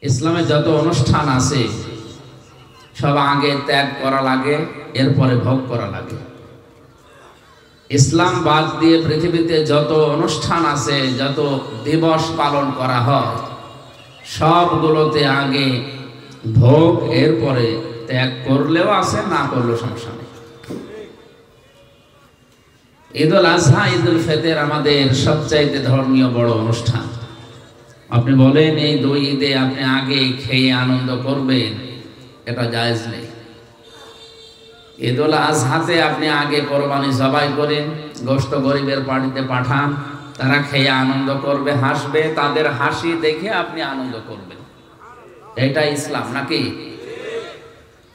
ইসলামে যত অনুষ্ঠান আছে সব আগে ত্যাগ করা লাগে, এরপরে ভোগ করা লাগে। ইসলাম বাদ দিয়ে পৃথিবীতে যত অনুষ্ঠান আছে, যত দিবস পালন করা হয়, সবগুলোতে আগে ভোগ, এরপরে ত্যাগ করলেও আছে, না করলেও সমস্যা নেই। ঈদুল আজহা, ঈদুল ফিতর আমাদের সবচাইতে ধর্মীয় বড় অনুষ্ঠান। আপনি বলেন এই দুই ঈদে আপনি আগে খেয়ে আনন্দ করবেন, এটা জায়েজ নেই। ঈদুল আজহাতে আপনি আগে কোরবানি জবাই করেন, গোশত গরিবের বাড়িতে পাঠান, তারা খেয়ে আনন্দ করবে, হাসবে, তাদের হাসি দেখে আপনি আনন্দ করবেন, এটা ইসলাম নাকি?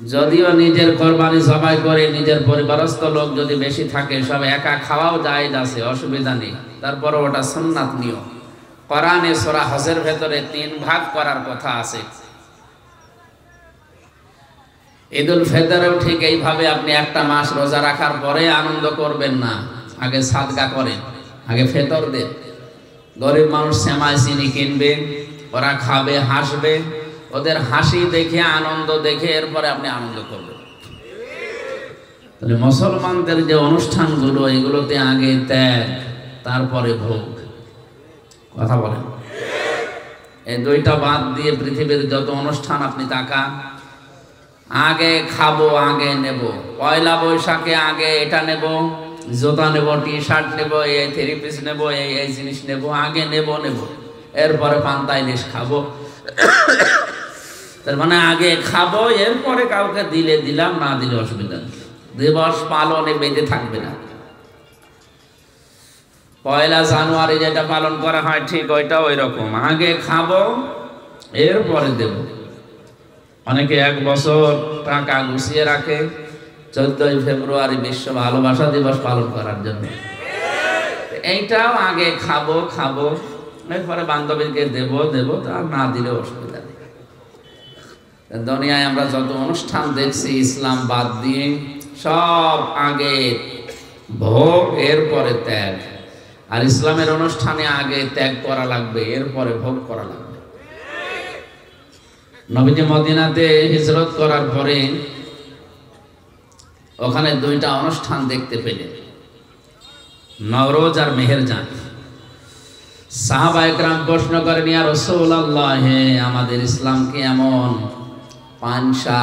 যদিও নিজের কোরবানি জবাই করে নিজের পরিবারস্থ লোক যদি বেশি থাকে, সব একা খাওয়াও জায়েজ আছে, অসুবিধা নেই, তারপরে ওটা সুন্নাত নিয়ম। কোরআনে সূরা হজের ভেতরে 3 ভাগ করার কথা আছে। ঈদুল ফিতরেও ঠিক এইভাবে আপনি একটা মাস রোজা রাখার পরে আনন্দ করবেন না, আগে সাদকা করেন, আগে ফিতর দেন। গরিব মানুষ সেমাই চিনি কিনবে, ওরা খাবে, হাসবে, ওদের হাসি দেখে আনন্দ দেখে এরপরে আপনি আনন্দ করবেন। তাহলে মুসলমানদের যে অনুষ্ঠানগুলো, এগুলোতে আগে ত্যাগ, তারপরে ভোগ। কথা বলেন, এই দুইটা বাদ দিয়ে পৃথিবীর যত অনুষ্ঠান আপনি তাকান, আগে খাবো, আগে নেব, পয়লা বৈশাখে আগে এটা নেব, জুতা নেব, টি শার্ট নেব, এই 3 পিস নেব, এই জিনিস নেব, আগে নেব, এরপরে পান্তা ইলিশ খাবো। তার মানে আগে খাবো, এরপরে কাউকে দিলে দিলাম, না দিলে অসুবিধা নেই, দিবস পালনে বেঁধে থাকবে না। পয়লা জানুয়ারি যেটা পালন করা হয় ঠিক ওইটা ওই রকম, আগে খাবো এরপরে দেব। অনেকে 1 বছর টাকা গুছিয়ে রাখে 14ই ফেব্রুয়ারি বিশ্ব ভালোবাসা দিবস পালন করার জন্য। এইটাও আগে খাবো, এরপরে বান্ধবীকে দেব, তার না দিলে অসুবিধা নেই। দুনিয়ায় আমরা যত অনুষ্ঠান দেখছি ইসলাম বাদ দিয়ে, সব আগে ভোগ, এরপরে ত্যাগ। আর ইসলামের অনুষ্ঠানে আগে ত্যাগ করা লাগবে, এরপরে ভোগ করা লাগবে। নবীজি মদিনাতে হিজরত করার পরে ওখানে 2টা অনুষ্ঠান দেখতে পেলেন, নওরোজ আর মেহেরজান। সাহাবায়ে কেরাম প্রশ্ন করেন, ইয়া রাসূলুল্লাহ, হে আমাদের ইসলামকে এমন পানসা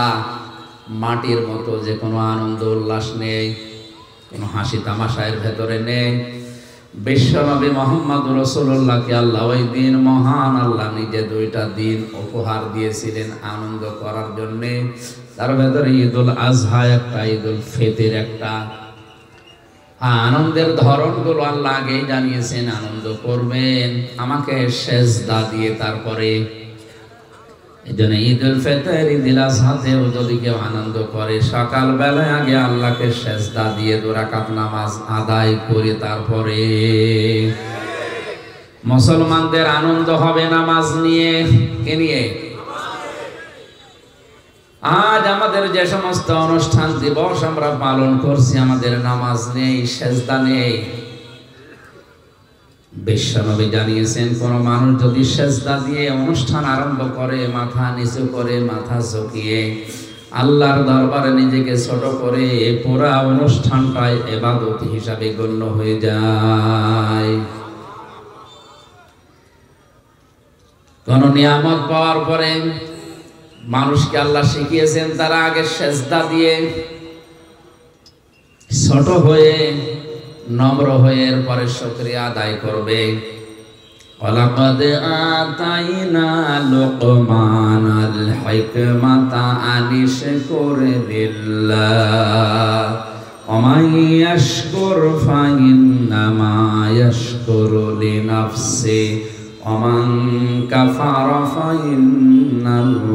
মাটির মতো, যে কোনো আনন্দ উল্লাস নেই, কোনো হাসি তামাশায়ের ভেতরে নেই। বিশ্বনবী মুহাম্মদ রাসূলুল্লাহকে আল্লাহ ওই দিন, মহান আল্লাহ নিজে 2টা দিন উপহার দিয়েছিলেন আনন্দ করার জন্যে। তার ভেতরে ঈদুল আজহা একটা, ঈদুল ফিতর একটা। আনন্দের ধরনগুলো আল্লাহ আগেই জানিয়েছেন, আনন্দ করবেন আমাকে সেজদা দিয়ে। তারপরে এই জন্য ঈদুল ফিতর, ঈদুল আজহাতেও যদি কেউ আনন্দ করে, সকাল বেলায় আগে আল্লাহকে সেজদা দিয়ে 2 রাকাত নামাজ আদায় করে তারপরে। মুসলমানদের আনন্দ হবে নামাজ নিয়ে, কে নিয়ে? আজ আমাদের যে সমস্ত অনুষ্ঠান দিবস আমরা পালন করছি, আমাদের নামাজ নেই, সেজদা নেই। বিশ্বনবী জানিয়েছেন, কোন মানুষ যদি সেজদা দিয়ে অনুষ্ঠান আরম্ভ করে, মাথা নিচু করে, মাথা ঝুঁকিয়ে আল্লাহর দরবারে নিজেকে ছোট করে, পুরা অনুষ্ঠানটাই ইবাদত হিসাবে গণ্য হয়ে যায়। কোন নিয়ামত পাওয়ার পরে মানুষকে আল্লাহ শিখিয়েছেন তারা আগে সেজদা দিয়ে ছোট হয়ে, নম্র হয়ে, এরপরে শুকরিয়া আদায় করবে। ওয়ালাকাদ আতাইনা লুকমানাল হিকমাতা আনিশকুর লিল্লাহ ওয়া মান ইয়াশকুর ফাইন্নামা ইয়াশকুরু লিনাফসি ওয়া মান কাফারা ফাইন্নাল্লাহা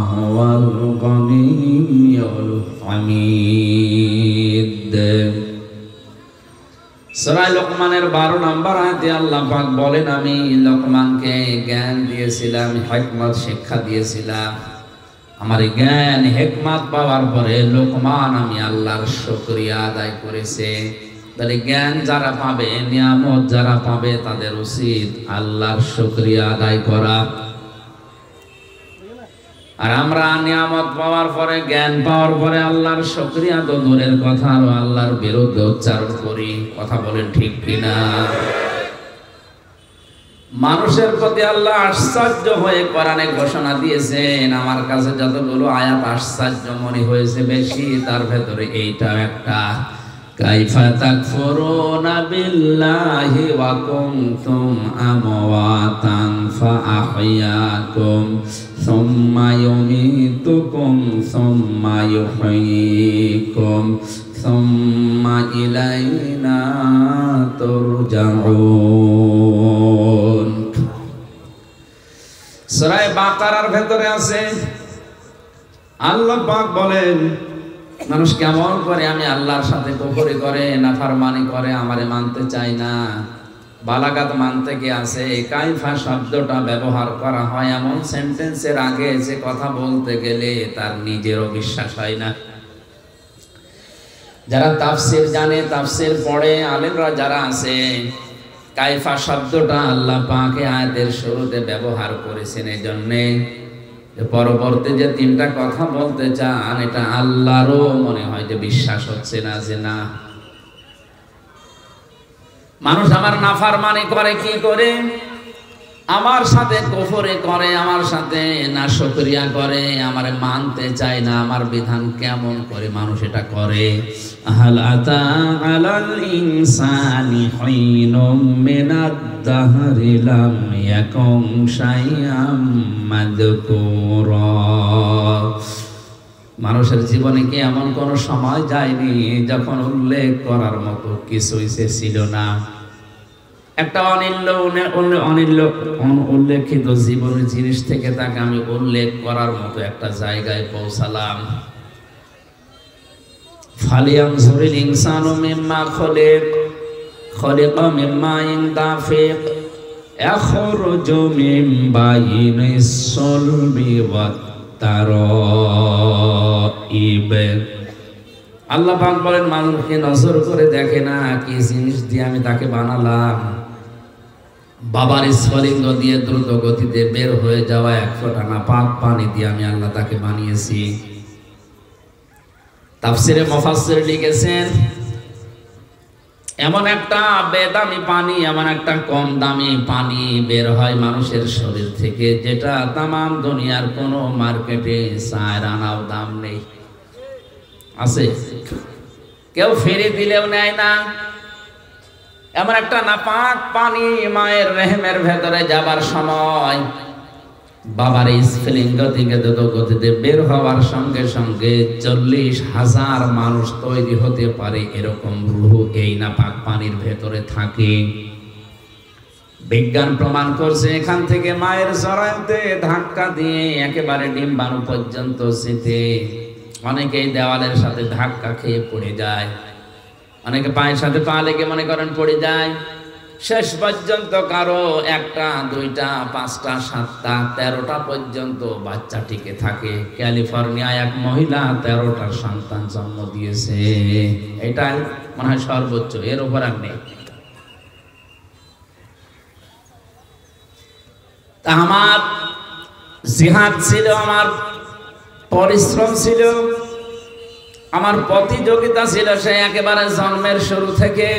হুয়াল গনিয়্যুল হামিদ। সূরা লোকমানের 12 নম্বর আয়াতে আল্লাহ পাক বলেন, আমি লোকমানকে জ্ঞান দিয়েছিলাম, হিকমত শিক্ষা দিয়েছিলাম। আমার জ্ঞান হিকমত পাওয়ার পরে লোকমান আমি আল্লাহর শুকরিয়া আদায় করেছে। তাহলে জ্ঞান যারা পাবে, নিয়ামত যারা পাবে, তাদের উচিত আল্লাহর শুকরিয়া আদায় করা। আর আমরা নিয়ামত পাওয়ার পরে, জ্ঞান পাওয়ার পরে আল্লাহর শুকরিয়া তো দূরের কথা, আর আল্লাহর বিরুদ্ধে উচ্চারণ করি। কথা বলেন ঠিক কিনা? মানুষের প্রতি আল্লাহ আশ্চর্য হয়ে কোরআনে ঘোষণা দিয়েছেন। আমার কাছে যতগুলো আয়াত আশ্চর্য মনে হয়েছে বেশি, তার ভেতরে এইটা একটা। কাইফা তাকফুরুনা বিল্লাহি ওয়া কুনতুম আমওয়াতান ফাআহইয়াকুম সুম্মা ইউমীতুকুম সুম্মা ইউহয়ীকুম সুম্মা ইলাইনা তুরজাউন। সূরা বাকারার ভেতরে আছে, আল্লাহ পাক বলেন মানুষ কেমন করে আমি আল্লাহর সাথে কুফরি করে, নাফরমানি করে, আমারে মানতে চায় না। বালাগাত মানতে কি আছে? কাইফা শব্দটা ব্যবহার করা হয় এমন সেন্টেন্সের আগে যে কথা বলতে গেলে তার নিজেরও বিশ্বাস হয় না। যারা তাফসীর জানে, তাফসীর পড়ে, আলেমরা যারা আছে, কাইফা শব্দটা আল্লাহ পাক আয়াতের শুরুতে ব্যবহার করেছেন এই জন্যে পরবর্তী যে তিনটা কথা বলতে চান এটা আল্লাহরও মনে হয় যে বিশ্বাস হচ্ছে না, যে না মানুষ আমার নাফরমানি করে, কি করে আমার সাথে কুফরি করে, আমার সাথে নাশুকরিয়া করে, আমারে মানতে চায় না, আমার বিধান কেমন করে মানুষ এটা করে। হাল আতা আলাল ইনসানি হিনুম মিনাদ দাহরি লাম ইয়াকুন শাইআম মাযকুরা। মানুষের জীবনে কি এমন কোন সময় যায়নি যখন উল্লেখ করার মতো কিছুই ছিল না? একটা উল্লেখিত জীবনের জিনিস থেকে তাকে আমি উল্লেখ করার মতো একটা জায়গায় পৌঁছালাম। ফালিয়ানজুরিল ইনসানু মিম্মা খলিকা মিম্মা দাফিক ইয়াখরুজু মিন বাইনিস সুলবি ওয়াত তারাইব। আল্লাহ পাক বলেন মানুষকে নজর করে দেখে না কি জিনিস দিয়ে আমি তাকে বানালাম। বাবার স্ফলিঙ্গ দিয়ে দ্রুত গতিতে বের হয়ে যাওয়া এক ফোঁটা নাপাক পানি দিয়ে আমি আল্লাহ তাকে বানিয়েছি। তাফসিরে মুফাসসির লিখেছেন এমন একটা বেদামি পানি, এমন একটা কম দামি পানি বের হয় মানুষের শরীর থেকে, যেটা তামাম দুনিয়ার কোনো মার্কেটে 4 আনাও দাম নেই। আছে কেউ ফিরে দিলেও নেয় না। এমন একটা নাপাক পানি মায়ের রেহেমের ভেতরে যাবার সময় বাবার স্ফলিঙ্গ থেকে দ্রুত গতিতে বের হওয়ার সঙ্গে সঙ্গে 40,000 মানুষ তৈরি হতে পারে এরকম রূহ এই নাপাক পানির ভেতরে থাকে। বিজ্ঞান প্রমাণ করছে এখান থেকে মায়ের জরায়ুতে ধাক্কা দিয়ে একেবারে ডিম্বাণু পর্যন্ত যেতে অনেকেই দেওয়ালের সাথে ধাক্কা খেয়ে পড়ে যায়, অনেকে পায়ের সাথে পা লেগে মনে করেন পড়ে যায়। শেষ পর্যন্ত কারো 1টা 2টা 5টা 7টা 13টা পর্যন্ত বাচ্চা টিকে থাকে। ক্যালিফোর্নিয়ায় এক মহিলা 13টা সন্তান জন্ম দিয়েছে। এটাই মনে হয় সর্বোচ্চ, এর উপর আর নেই। তা আমার জিহাদ ছিল, আমার পরিশ্রম ছিল, আমার প্রতিযোগিতা ছিল সে একেবারে জন্মের শুরু থেকে।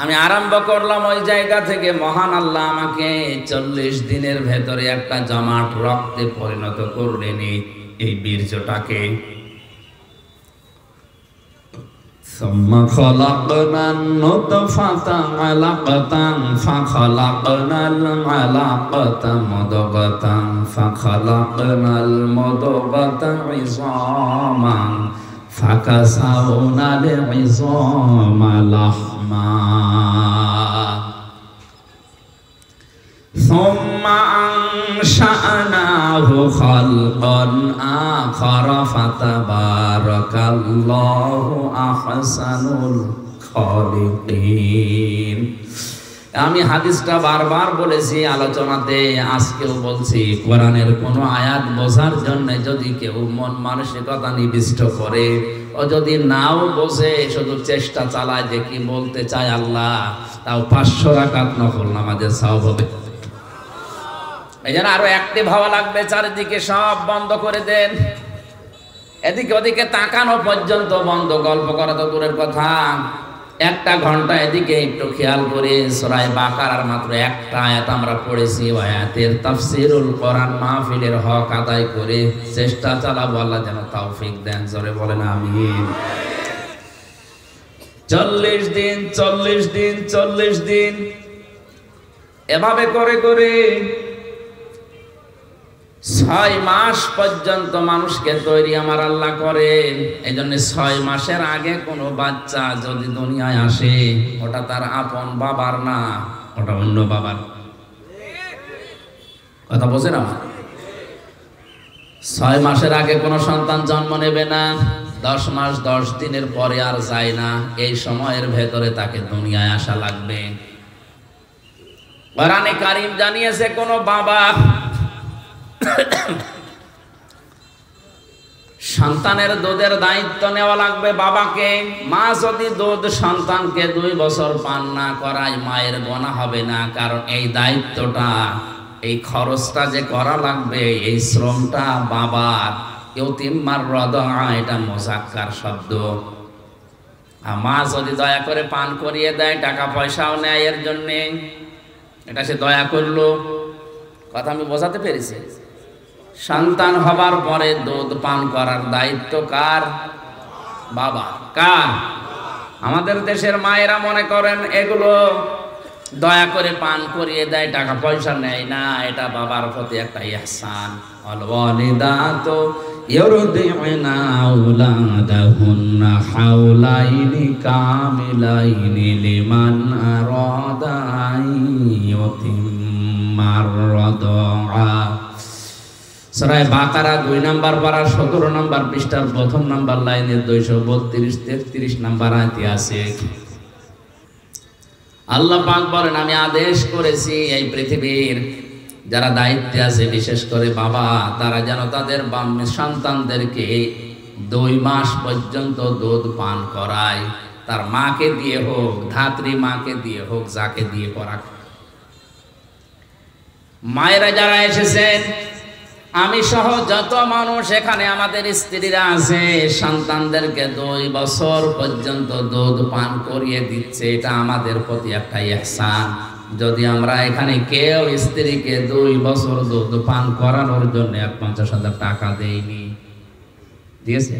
আমি আরম্ভ করলাম ওই জায়গা থেকে। মহান আল্লাহ আমাকে 40 দিনের ভেতরে একটা জমাট রক্তে পরিণত করলেন এই বীর্যটাকে। ثم خلقنا النطفة علقة فخلقنا العلقة مضغة فخلقنا المضغة عظاما فكسونا العظام لحما ثم أنشأناه خلقا آخر فتبارك الله أحسن الخالقين। আমি হাদিসটা বারবার বলেছি আলোচনাতে, আজকেও বলছি, কোরআনের কোন আয়াত বোঝার জন্য যদি কেউ মন মানসিকতা নিবিষ্ট করে, ও যদি নাও বোঝে, শুধু চেষ্টা চালায় যে কি বলতে চায় আল্লাহ, তাও 500 রাকাত নফল নামাজের সওয়াব হবে। এই জন্য আরো অ্যাক্টিভ হওয়া লাগবে। চারিদিকে সব বন্ধ করে দেন, এদিকে ওদিকে তাকানো পর্যন্ত বন্ধ। গল্প করা তো দূরের কথা, একটা ঘন্টা এদিকে একটু খেয়াল করে সূরা বাকারার মাত্র একটা আয়াত আমরা পড়েছি, আয়াতের তাফসীরুল কোরআন মাহফিলের হক আদায় করে চেষ্টা চালাবো। আল্লাহ যেন তৌফিক দেন, জোরে বলেন আমিন। 40 দিন 40 দিন 40 দিন এভাবে করে করে 6 মাস পর্যন্ত মানুষকে তৈরি আমার আল্লাহ করেন। এই জন্য 6 মাসের আগে কোনো বাচ্চা যদি দুনিয়ায় আসে, ওটা তার আপন বাবার না, ওটা অন্য বাবার। কথা বোঝেন আমার? 6 মাসের আগে কোনো সন্তান জন্ম নেবে না, 10 মাস 10 দিনের পরে আর যায় না, এই সময়ের ভেতরে তাকে দুনিয়ায় আসা লাগবে। কোরআনে কারীম জানিয়েছে কোন বাবা সন্তানের দুধের দায়িত্ব নেওয়া লাগবে বাবাকে। মা যদি দুধ সন্তানকে 2 বছর পান না করায় মায়ের গুনাহ হবে না, কারণ এই দায়িত্বটা, এই খরচটা যে করা লাগবে, এই শ্রমটা বাবার। ইউতিম্মার রাদা, এটা মুযাক্কার শব্দ। আর মা যদি দয়া করে পান করিয়ে দেয়, টাকা পয়সাও নেয় এর জন্যে, এটা সে দয়া করলো। কথা আমি বোঝাতে পেরেছি? সন্তান হবার পরে দুধ পান করার দায়িত্ব কার? বাবা। কার? আমাদের দেশের মায়েরা মনে করেন এগুলো দয়া করে পান করিয়ে দেয়, টাকা পয়সা নেয় না, এটা বাবার প্রতি একটা ইহসান। আল ওয়ালিদাতু ইউরদিউনা আওলাদাহুন্না হাওলাইনি কামিলাইনি লিমান আরাদা ইউতিম্মার রাদা। সূরা বাকারা 2 নম্বর পারা 17 নম্বর পৃষ্ঠার 1ম নম্বর লাইনের 232-33 নম্বর আয়াতে আছে। আল্লাহ পাক বলেন, আমি আদেশ করেছি এই পৃথিবীর যারা দায়িত্বে আছে, বিশেষ করে বাবা, তারা যেন তাদের সন্তানদেরকে 2 মাস পর্যন্ত দুধ পান করায়। তার মাকে দিয়ে হোক, ধাত্রী মাকে দিয়ে হোক, যাকে দিয়ে করাক। মায়েরা যারা এসেছেন, আমি সহ যত মানুষ এখানে আমাদের স্ত্রীরা আছে, সন্তানদেরকে 2 বছর পর্যন্ত দুধ পান করিয়ে দিচ্ছে, এটা আমাদের প্রতি একটা ইহসান। যদি আমরা এখানে কেউ স্ত্রীকে 2 বছর দুধ পান করানোর জন্য 50,000 টাকা দেইনি, দিয়েছে?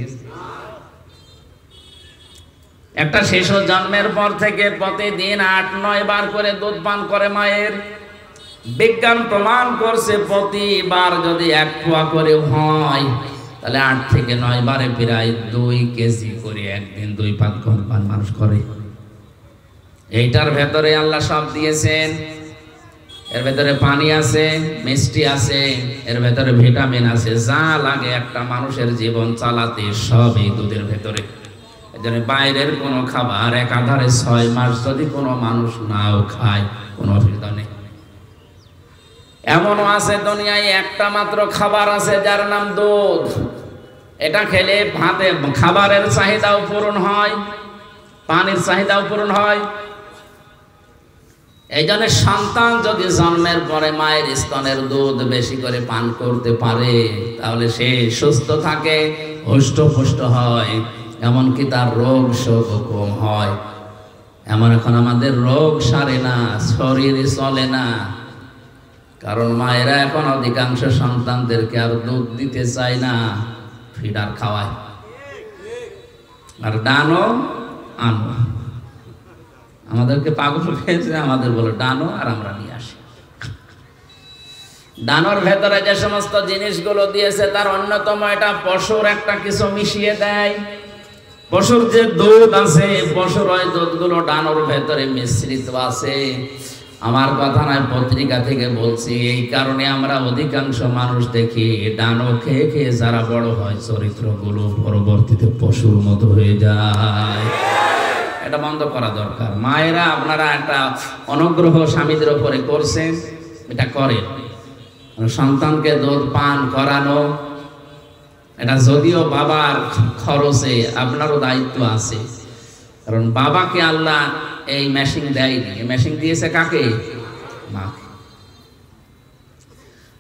একটা শিশু জন্মের পর থেকে প্রতিদিন 8-9 বার করে দুধ পান করে মায়ের। বিজ্ঞান প্রমাণ করছে প্রতিবার যদি 1 পোয়া করে হয়, তাহলে 8 থেকে 9 বারে প্রায় 2 কেজি করে একদিন 2 পান মানুষ করে। এইটার ভেতরে আল্লাহ সব দিয়েছেন। এর ভেতরে পানি আছে, মিষ্টি আছে, এর ভেতরে ভিটামিন আছে, যা লাগে একটা মানুষের জীবন চালাতে সব এই দুধের ভেতরে। এজন্য বাইরের কোনো খাবার একাধারে 6 মাস যদি কোনো মানুষ নাও খায়, কোনো অসুবিধা নেই। এমনও আছে দুনিয়ায় একটা মাত্র খাবার আছে যার নাম দুধ। এটা খেলে ভাতে খাবারের চাহিদাও পূরণ হয়, পানির চাহিদাও পূরণ হয়। এই জন্য সন্তান যদি জন্মের পরে মায়ের স্তনের দুধ বেশি করে পান করতে পারে, তাহলে সে সুস্থ থাকে, হৃষ্টপুষ্ট হয়, এমনকি তার রোগ শোক কম হয়। এমন এখন আমাদের রোগ সারে না, শরীর চলে না, কারণ মায়েরা এখন অধিকাংশ সন্তানদেরকে আর দুধ দিতে চায় না, ফিডার খাওয়ায়। আর ডানো আনো, আমাদেরকে পাগল পেয়েছে, আমাদের বলে ডানো, আর আমরা নিয়ে আসি। ডানোর ভেতরে যে সমস্ত জিনিসগুলো দিয়েছে তার অন্যতম এটা পশুর একটা কিছু মিশিয়ে দেয়। পশুর যে দুধ আছে, পশুর ওই দুধগুলো ডানোর ভেতরে মিশ্রিত আছে। আমার কথা নয়, পত্রিকা থেকে বলছি। এই কারণে আমরা অধিকাংশ মানুষ দেখি ডানো খেয়ে খেয়ে যারা বড় হয়, চরিত্রগুলো পরবর্তীতে পশুর মতো হয়ে যায়। এটা বন্ধ করা দরকার। মায়েরা আপনারা একটা অনুগ্রহ স্বামীদের উপরে করছেন, এটা করেন। সন্তানকে দুধ পান করানো, এটা যদিও বাবার খরচে, আপনারও দায়িত্ব আছে। কারণ বাবাকে আল্লাহ এই মেশিন দেয়নি, এই মেশিন দিয়েছে কাকে? মাকে।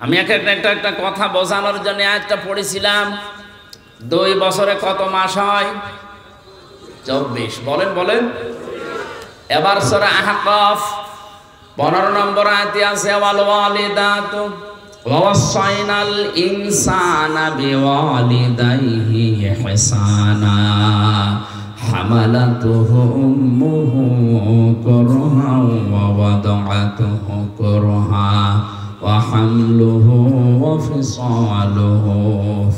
আমি একটা কথা বোঝানোর জন্য আয়াতটা পড়েছিলাম। 2 বছরে কত মাস হয়? 24। বলেন বলেন। এবার সূরা আহকাফ 15 নম্বর আয়াতে আছে ওয়াল ওয়ালিদাতু ওয়াসাইনাল ইনসানা বিওয়ালিদাইহি ইহসানা হামালাতুহু উম্মুহু কুরহা ওয়া ওয়াদাআতুহু কুরহা ওয়া হামলুহু ওয়া ফিসালুহু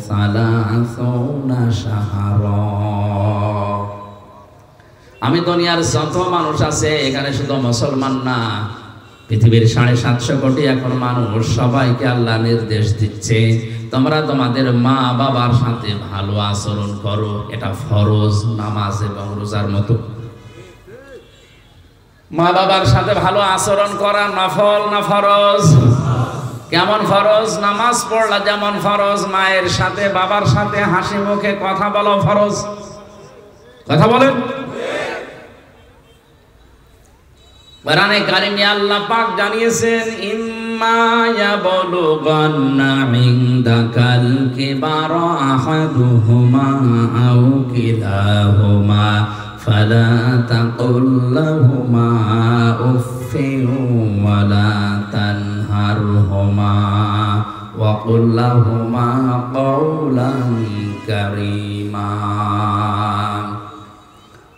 30 শাহরা। আমি দুনিয়ার যত মানুষ আছে এখানে শুধু মুসলমান না, পৃথিবীর 750 কোটি এখন মানুষ, সবাইকে আল্লাহ নির্দেশ দিচ্ছে তোমরা তোমাদের মা বাবার সাথে ভালো আচরণ করো। এটা ফরজ, নামাজ এবং রোজার মতো। মা বাবার সাথে ভালো আচরণ করা নফল না ফরজ? কেমন ফরজ? নামাজ পড়লা যেমন ফরজ, মায়ের সাথে বাবার সাথে হাসি মুখে কথা বলা ফরজ। কথা বলেন। কোরআনে কারিমে আল্লাহ পাক জানিয়েছেন ইম্মা ইয়াবলুগান্না ইনদাকাল কিবারা আহাদুহুমা আও কিলাহুমা ফালা তাকুল লাহুমা উফফিন ওয়ালা তানহারহুমা ওয়া কুল লাহুমা কাওলান কারীমা।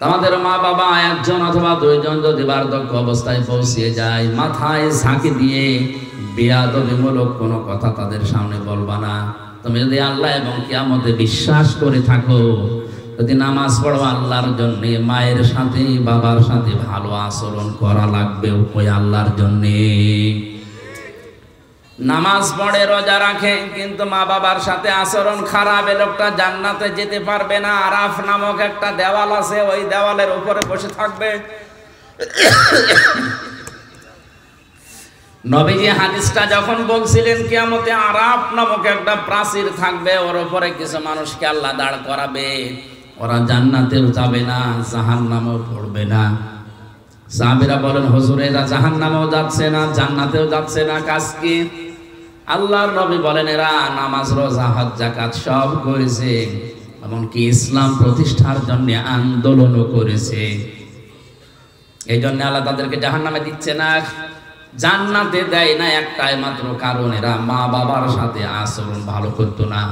তোমাদের মা বাবা একজন অথবা 2 জন যদি বার্ধক্য অবস্থায় পৌঁছে যায়, মাথায় ঝাঁকি দিয়ে বেয়াদবিমূলক কোনো কথা তাদের সামনে বলবা না। তুমি যদি আল্লাহ এবং কিয়ামতে বিশ্বাস করে থাকো, যদি নামাজ পড়ো আল্লাহর জন্য, মায়ের সাথে বাবার সাথে ভালো আচরণ করা লাগবে ওই আল্লাহর জন্য। নামাজ পড়ে রোজা রাখে কিন্তু মা বাবার সাথে আচরণ খারাপ, এ লোকটা জান্নাতে যেতে পারবে না। আরাফ নামক একটা দেওয়াল আছে, ওই দেওয়ালের উপরে বসে থাকবে। নবীজি হাদিসটা যখন বলছিলেন কিয়ামতে আরাফ নামক একটা প্রাচীর থাকবে, ওর উপরে কিছু মানুষকে আল্লাহ দাঁড় করাবে। ওরা জান্নাতেও যাবে না, জাহান্নামেও পড়বে না। সাহাবীরা বলেন হুজুর এরা জাহান্নামেও যাচ্ছে না, জান্নাতেও যাচ্ছে না, কাজ কি? আল্লাহর নবী বলেন এরা নামাজ রোজা হজ যাকাত সব করেছে, এমনকি ইসলাম প্রতিষ্ঠার জন্য আন্দোলনও করেছে। এই জন্য আল্লাহ তাদেরকে জাহান্নামে দিচ্ছে না, জান্নাতে দেয় না একটাই মাত্র কারণ এরা মা বাবার সাথে আচরণ ভালো করতো না।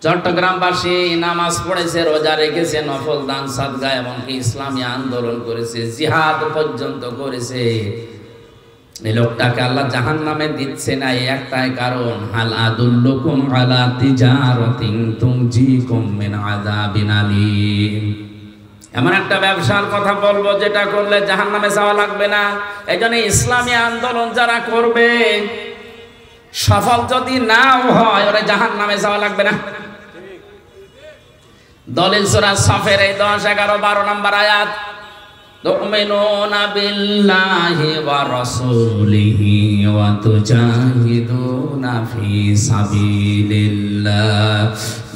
চট্টগ্রামবাসী নামাজ পড়েছে, রোজা রেখেছে, নফল দান সাদকা, এমনকি ইসলামী আন্দোলন করেছে, জিহাদ পর্যন্ত করেছে। এই লোকটাকে আল্লাহ জাহান্নামে দিচ্ছে না এই একটাই কারণ, হাল আদুল্লুকুম আলা তিজারাতিন তুনজিকুম মিন আযাবিন আলীম। এমন একটা ব্যবসার কথা বলবো যেটা করলে জাহান্নামে যাওয়া লাগবে না। এইজন্য ইসলামী আন্দোলন যারা করবে সফল যদি নাও হয়, ওরা জাহান্নামে যাওয়া লাগবে না। দলিল সূরা সাফের এই 10, 11, 12 নম্বর আয়াত, তুমিনুনা বিল্লাহি ওয়া রাসূলিহি ওয়া তুজাহিদুনা ফি সাবিলিল্লাহ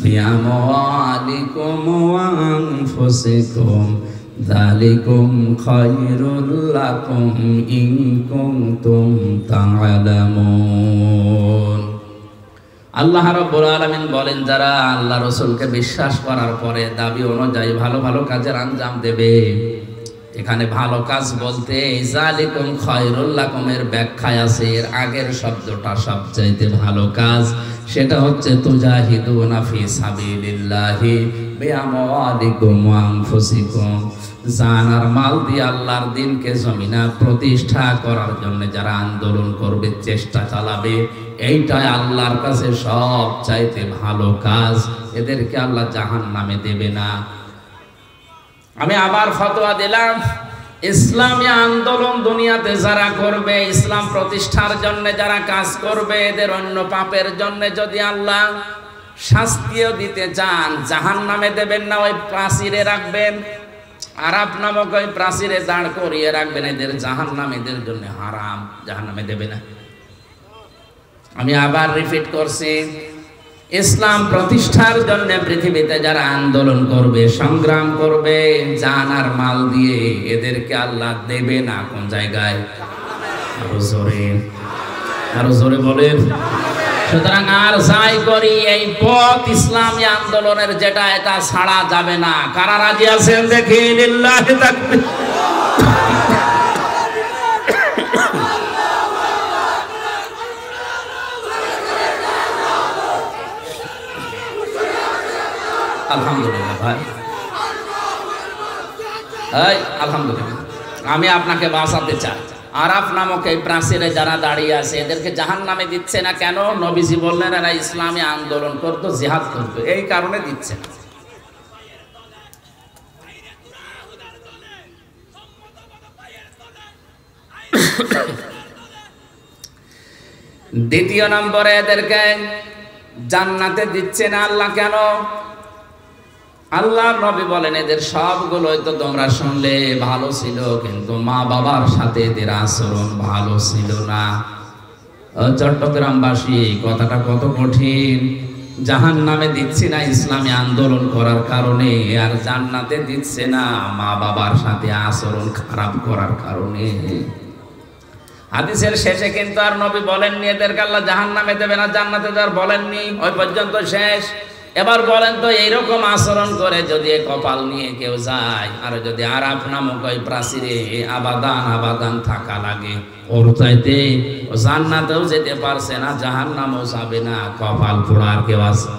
বিআমওয়ালিকুম ওয়া আনফুসিকুম যালিকুম খায়রুল লাকুম ইন কুনতুম তা'লামুন। আল্লাহ রাব্বুল আলামিন বলেন যারা আল্লাহ রাসূলকে বিশ্বাস করার পরে দাবি অনুযায়ী ভালো ভালো কাজের আঞ্জাম দেবে। এখানে ভালো কাজ বলতে যালিকুম খায়রুল লাকুম এর ব্যাখ্যায় আছে এর আগের শব্দটা সবচাইতে ভালো কাজ, সেটা হচ্ছে তুজাহিদুনা ফি সাবিলিল্লাহি বিআমওয়ালিকুম ওয়া আনফুসিকুম। জান আর মাল দিয়ে আল্লাহর দ্বীনকে জমিনে প্রতিষ্ঠা করার জন্য যারা আন্দোলন করবে, চেষ্টা চালাবে, এইটাই আল্লাহর কাছে সবচাইতে ভালো কাজ। এদেরকে আল্লাহ জাহান্নামে দেবে না। আমি আবার ফতোয়া দিলাম, ইসলামী আন্দোলন দুনিয়াতে যারা করবে, ইসলাম প্রতিষ্ঠার জন্য যারা কাজ করবে, এদের অন্য পাপের জন্য যদি আল্লাহ শাস্তিও দিতে চান, জাহান্নামে দেবেন না, ওই প্রাচীরে রাখবেন, আরাফ নামক ওই প্রাচীরে দাঁড় করিয়ে রাখবেন। এদের জাহান্নাম এদের জন্য হারাম, জাহান্নামে দেবে না। আমি আবার রিপিট করছি, ইসলাম প্রতিষ্ঠার জন্য পৃথিবীতে যারা আন্দোলন করবে, সংগ্রাম করবে জান আর মাল দিয়ে, এদেরকে আল্লাহ দেবে না কোন জায়গায়? আরো জোরে বলেন। সুতরাং আর যাই করি এই পথ ইসলামী আন্দোলনের যেটা এটা ছাড়া যাবে না। কারা রাজি আছেন দেখি লিল্লাহি তাকবীর। আলহামদুলিল্লাহ ভাই, এই আলহামদুলিল্লাহ। আমি আপনাকে বাঁচাতে চাই। আরাফ নামক এই প্রাচীরে যারা দাঁড়িয়ে আছে এদেরকে জাহান্নামে দিচ্ছে না কেন? নবীজি বললেন এরা ইসলামী আন্দোলন করতো, জিহাদ করতো, এই কারণে দিচ্ছে না। দ্বিতীয় নম্বরে এদেরকে জান্নাতে দিচ্ছে না আল্লাহ কেন? আল্লাহর নবী বলেন এদের সবগুলোই তো তোমরা শুনলে ভালো ছিল, কিন্তু মা বাবার সাথে এদের আচরণ ভালো ছিল না। চট্টগ্রামবাসী কথাটা কত কঠিন। জাহান্নামে দিচ্ছে না ইসলামী আন্দোলন করার কারণে, আর জান্নাতে দিচ্ছে না মা বাবার সাথে আচরণ খারাপ করার কারণে। হাদিসের শেষে কিন্তু আর নবী বলেননি এদেরকে আল্লাহ জাহান্নামে দেবে না, জান্নাতে দেওয়ার বলেননি, ওই পর্যন্ত শেষ। এবার বলেন তো এইরকম আচরণ করে যদি কপাল নিয়ে কেউ যায়, আর যদি আরাফ নামক ওই প্রাচীরে আবাদান আবাদান থাকা লাগে, ওর চাইতে জান্নাতেও যেতে পারছে না, জাহান্নামেও যাবে না, কপাল পোড়া আর কেউ আছে?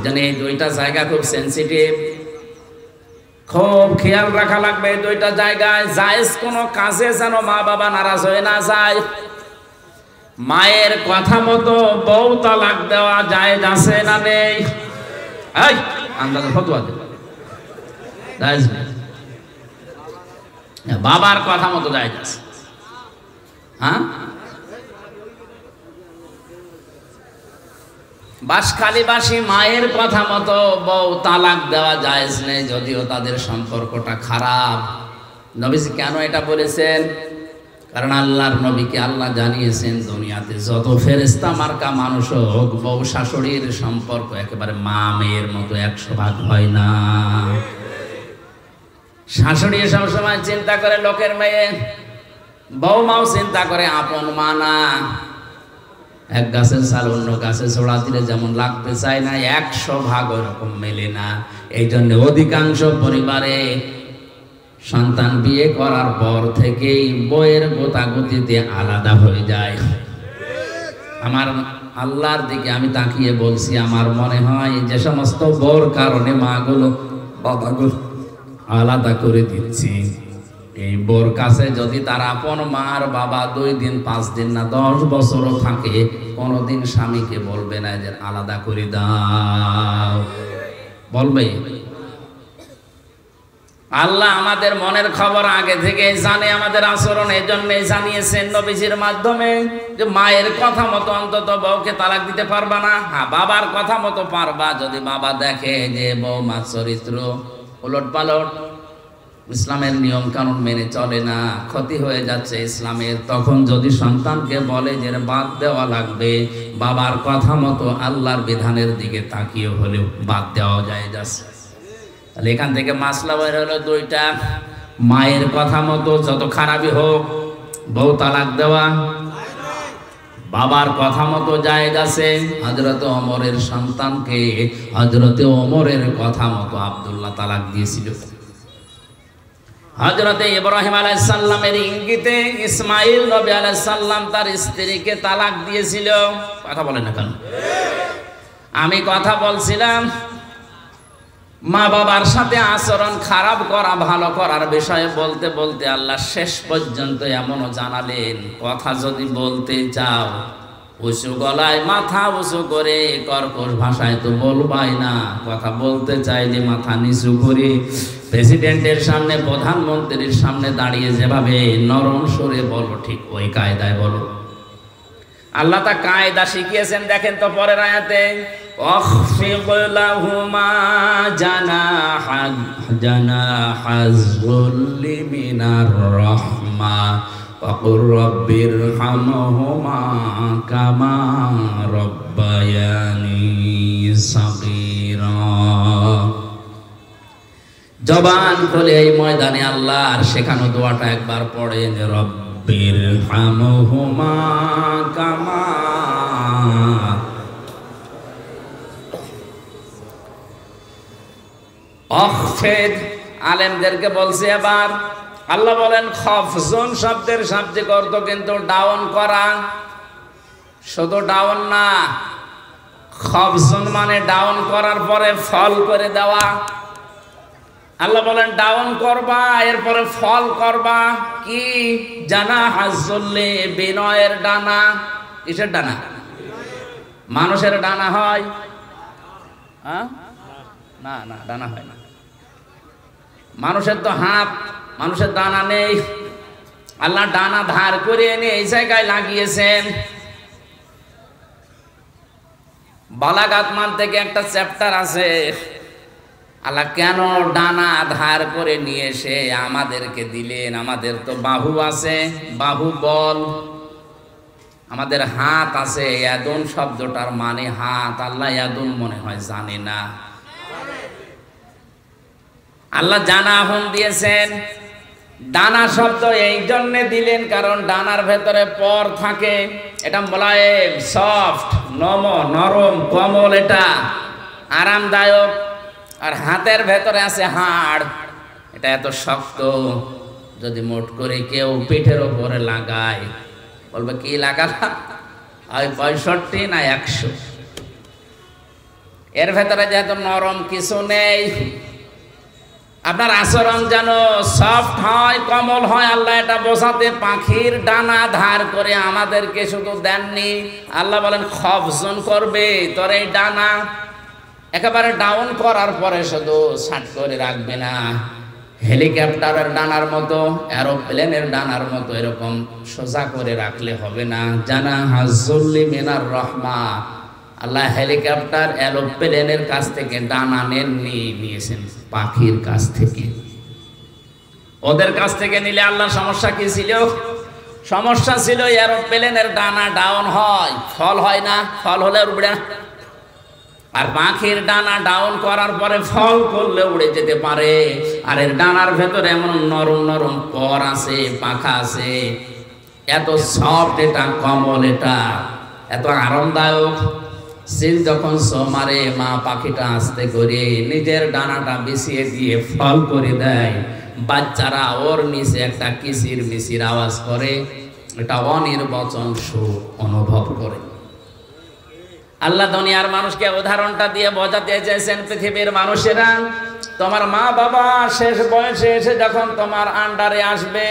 জানি এই দুইটা জায়গা খুব সেনসিটিভ, খুব খেয়াল রাখা লাগবে এই দুইটা জায়গায়। জায়েজ কোনো কাজে যেন মা বাবা নারাজ হয়ে না যায়। মায়ের কথা মতো বউ তালাক দেওয়া জায়েজ আছে না নেই? এই আন্দাজে ফতোয়া দে, জায়েজ নেই। বাবার কথা মতো জায়েজ আছে। হ্যাঁ, বাসখালীবাসী মায়ের কথা মতো বউ তালাক দেওয়া জায়েজ নেই, যদিও তাদের সম্পর্কটা খারাপ। নবীজি কেন এটা বলেছেন? কারণ আল্লাহর নবীকে আল্লাহ জানিয়েছেন দুনিয়াতে যত ফেরেশতা মার্কা মানুষ হোক, বউ শাশুড়ির সম্পর্ক একেবারে মা মেয়ের মতো 100 ভাগ হয় না। শাশুড়ি সবসময় চিন্তা করে লোকের মেয়ে, বউমাও চিন্তা করে আপন মা না। এক গাছের ছাল অন্য গাছে ছড়া দিলে যেমন লাগতে চায় না, 100 ভাগ ওরকম মেলে না। এই জন্য অধিকাংশ পরিবারে সন্তান বিয়ে করার পর থেকেই বইয়ের গোতাগতিতে আলাদা হয়ে যায়। আমার আল্লাহর দিকে আমি তাকিয়ে বলছি, আমার মনে হয় যে সমস্ত বউর কারণে মাগুলো বাবাগুলো আলাদা করে দিচ্ছি, এই বউর কাছে যদি তার আপন মার বাবা 2 দিন 5 দিন না 10 বছরও থাকে, কোনোদিন স্বামীকে বলবে না যে আলাদা করে দাও, বলবে? আল্লাহ আমাদের মনের খবর আগে থেকে জানে, আমাদের আচরণ এই জন্যই জানিয়েছেন নবীজির মাধ্যমে যে মায়ের কথা মতো অন্তত বউকে তালাক দিতে পারবা না। হ্যাঁ, বাবার কথা মতো পারবা যদি বাবা দেখে যে বউমার চরিত্র উলট পালট, ইসলামের নিয়ম কানুন মেনে চলে না, ক্ষতি হয়ে যাচ্ছে ইসলামের, তখন যদি সন্তানকে বলে যে বাদ দেওয়া লাগবে, বাবার কথা মতো আল্লাহর বিধানের দিকে তাকিয়ে হলেও বাদ দেওয়া যায় যাচ্ছে। তাহলে এখান থেকে মাসলা বের হলো দুইটা, মায়ের কথা মতো যত খারাপই হোক বউ তালাক দেওয়া, বাবার কথা মতো জায়েজ আছে। হযরত ওমরের সন্তানকে হযরত ওমরের কথা মতো আব্দুল্লাহ তালাক দিয়েছিল। হযরত ইব্রাহিম আলাইহিস সালামের ইঙ্গিতে ইসমাঈল নবী আলাইহিস সালাম তার স্ত্রীকে তালাক দিয়েছিল। কথা বলেন না কেন? আমি কথা বলছিলাম মা বাবার সাথে আচরণ খারাপ করা ভালো করার বিষয়ে বলতে বলতে আল্লাহ শেষ পর্যন্ত এমনও জানালেন, কথা যদি বলতে চাও উঁচু গলায় মাথা উঁচু করে কর্কশ ভাষায় তো বলবাই না, কথা বলতে চাইলে মাথা নিচু করে প্রেসিডেন্টের সামনে প্রধানমন্ত্রীর সামনে দাঁড়িয়ে যেভাবে নরম সুরে বলো, ঠিক ওই কায়দায় বলো। আল্লাহ তা কায়দা শিখিয়েছেন। দেখেন তো পরের আয়াতে, أخفض لهما جناح الذل من الرحمة وقل رب ارحمهما كما ربياني صغيرا। জবান খুলে এই ময়দানে আল্লাহর শেখানো দোয়াটা একবার পড়েন, রব্বি রব্বিরহামহুমা কামা অখফিদ। আলেমদেরকে বলছে এবার আল্লাহ বলেন খফজন শব্দের শাব্দিক অর্থ কিন্তু ডাউন করা, শুধু ডাউন না, খফজন মানে ডাউন করার পরে ফল করে দেওয়া। আল্লাহ বলেন ডাউন করবা, এরপরে ফল করবা। কি? জানা হাজ্জুল্লি, বিনয়ের ডানা। কিসের ডানা? মানুষের ডানা হয়? না না, ডানা হয় না। মানুষের তো হাত, মানুষের ডানা নেই। আল্লাহ ডানা ধার করে এনে এই জায়গায় লাগিয়েছেন। বালাগাত মান থেকে একটা চ্যাপ্টার আছে, আল্লাহ কেন ডানা ধার করে নিয়ে এসে আমাদেরকে দিলেন। আমাদের তো বাহু আছে, বাহু বল, আমাদের হাত আছে। ইয়াদুন শব্দটার মানে হাত। আল্লাহ ইয়াদুন মনে হয় জানে না। আল্লাহ জানা হুম দিয়েছেন। ডানা শব্দ এই জন্যে দিলেন কারণ ডানার ভেতরে পর থাকে। এটা মোলায়েম, সফট, নরম, কোমল, এটা আরামদায়ক। আর হাতের ভেতরে আছে হাড়, এটা এত শক্ত, যদি মোট করে কেউ পিঠের ওপরে লাগায় বলবে কি লাগালা, ওই 65 না 100। এর ভেতরে যেহেতু নরম কিছু নেই, আপনার আচরণ যেন সফট হয়, কোমল হয়। আল্লাহ এটা বোঝাতে পাখির ডানা ধার করে আমাদেরকে শুধু দেননি, আল্লাহ বলেন খফজন করবে তোর এই ডানা। একেবারে ডাউন করার পরে শুধু ছাট করে রাখবে না, হেলিকপ্টারের ডানার মতো, এরোপ্লেনের ডানার মতো এরকম সোজা করে রাখলে হবে না। জানা হাজ্জুল্লি মিনার রহমা। আল্লাহ হেলিকপ্টার এরোপ্লেনের কাছ থেকে ডানা নিয়েছেন পাখির কাছ থেকে। ওদের কাছ থেকে নিলে আল্লাহ সমস্যা কি ছিল? সমস্যা ছিল এরোপ্লেনের ডানা ডাউন হয়, ফল হয় না, ফল হলে উড়বে না। আর পাখির ডানা ডাউন করার পরে ফল করলে উড়ে যেতে পারে। আর এর ডানার ভেতরে এমন নরম নরম পর আছে, পাখা আছে, এত সফট, এটা কমল, এটা এত আরামদায়ক। সিল যখন সোমারে মা পাখিটা আস্তে করে নিজের ডানাটা বিছিয়ে দিয়ে ফল করে দেয়, বাচ্চারা ওর নিচে একটা কিচির মিচির আওয়াজ করে, এটা অনির্বচন সুখ অনুভব করে। আল্লাহ দুনিয়ার মানুষকে উদাহরণটা দিয়ে বোঝাতে চেয়েছেন, পৃথিবীর মানুষেরা তোমার মা বাবা শেষ বয়সে এসে যখন তোমার আন্ডারে আসবে,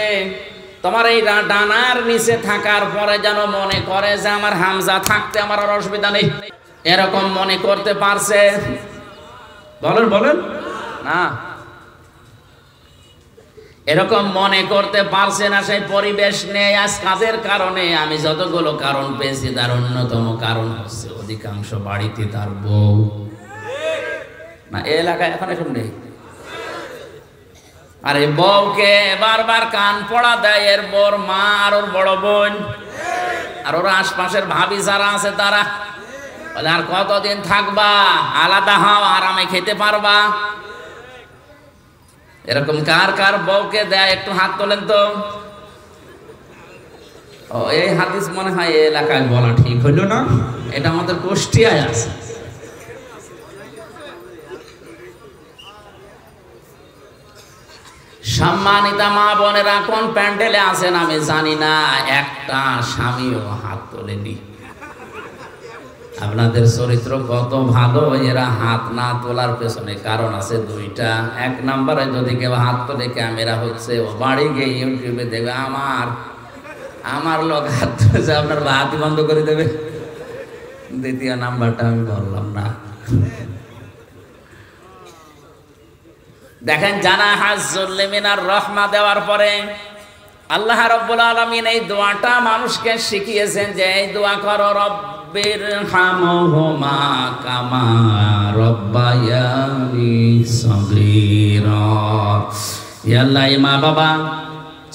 তোমার এই ডানার নিচে থাকার পরে যেন মনে করে যে আমার হামজা থাকতে আমার আর অসুবিধা নেই। এরকম মনে করতে পারছে? বলেন না, এরকম মনে করতে পারছে না। সেই পরিবেশ নেই। আজ কাজের কারণে আমি যতগুলো কারণ পেয়েছি তার অন্যতম কারণ হচ্ছে অধিকাংশ বাড়িতে তার বউ না, এই এলাকায় এখন এসব নেই। আর এই বউকে বারবার কান পড়া দেয় এর বর মা আর ওর বড় বোন আর ওর আশপাশের ভাবি যারা আছে তারা বলে, আর কতদিন থাকবা, আলাদা হও, আরামে খেতে পারবা। এরকম কার কার বউকে দেয় একটু হাত তোলেন তো। ও, এই হাদিস মনে হয় এই এলাকায় বলা ঠিক হইল না, এটা আমাদের কুষ্টিয়ায় আছে। সম্মানিতা মা বোনেরা, কোন প্যান্ডেলে আছেন আমি জানি না, একটা স্বামীও হাত তোলেনি। আপনাদের চরিত্র কত ভালো, এরা হাত না তোলার পেছনে কারণ আছে দুইটা। এক নম্বরে যদি কেউ হাত তোলে ক্যামেরা হচ্ছে, ও বাড়ি গিয়ে ইউটিউবে দেখবে আমার লোক হাত তুলেছে, আপনার হাতই বন্ধ করে দেবে। দ্বিতীয় নাম্বারটা আমি বললাম না। দেখেন, জানা হাজ্জুল্লি মিনার রহমা দেওয়ার পরে আল্লাহ রাব্বুল আলামিন এই দোয়াটা মানুষকে শিখিয়েছেন যে এই দোয়া করো, রব্বিরহামহুমা কামা রব্বায়ানি সগীরা। ইয়া আল্লাহ, মা বাবা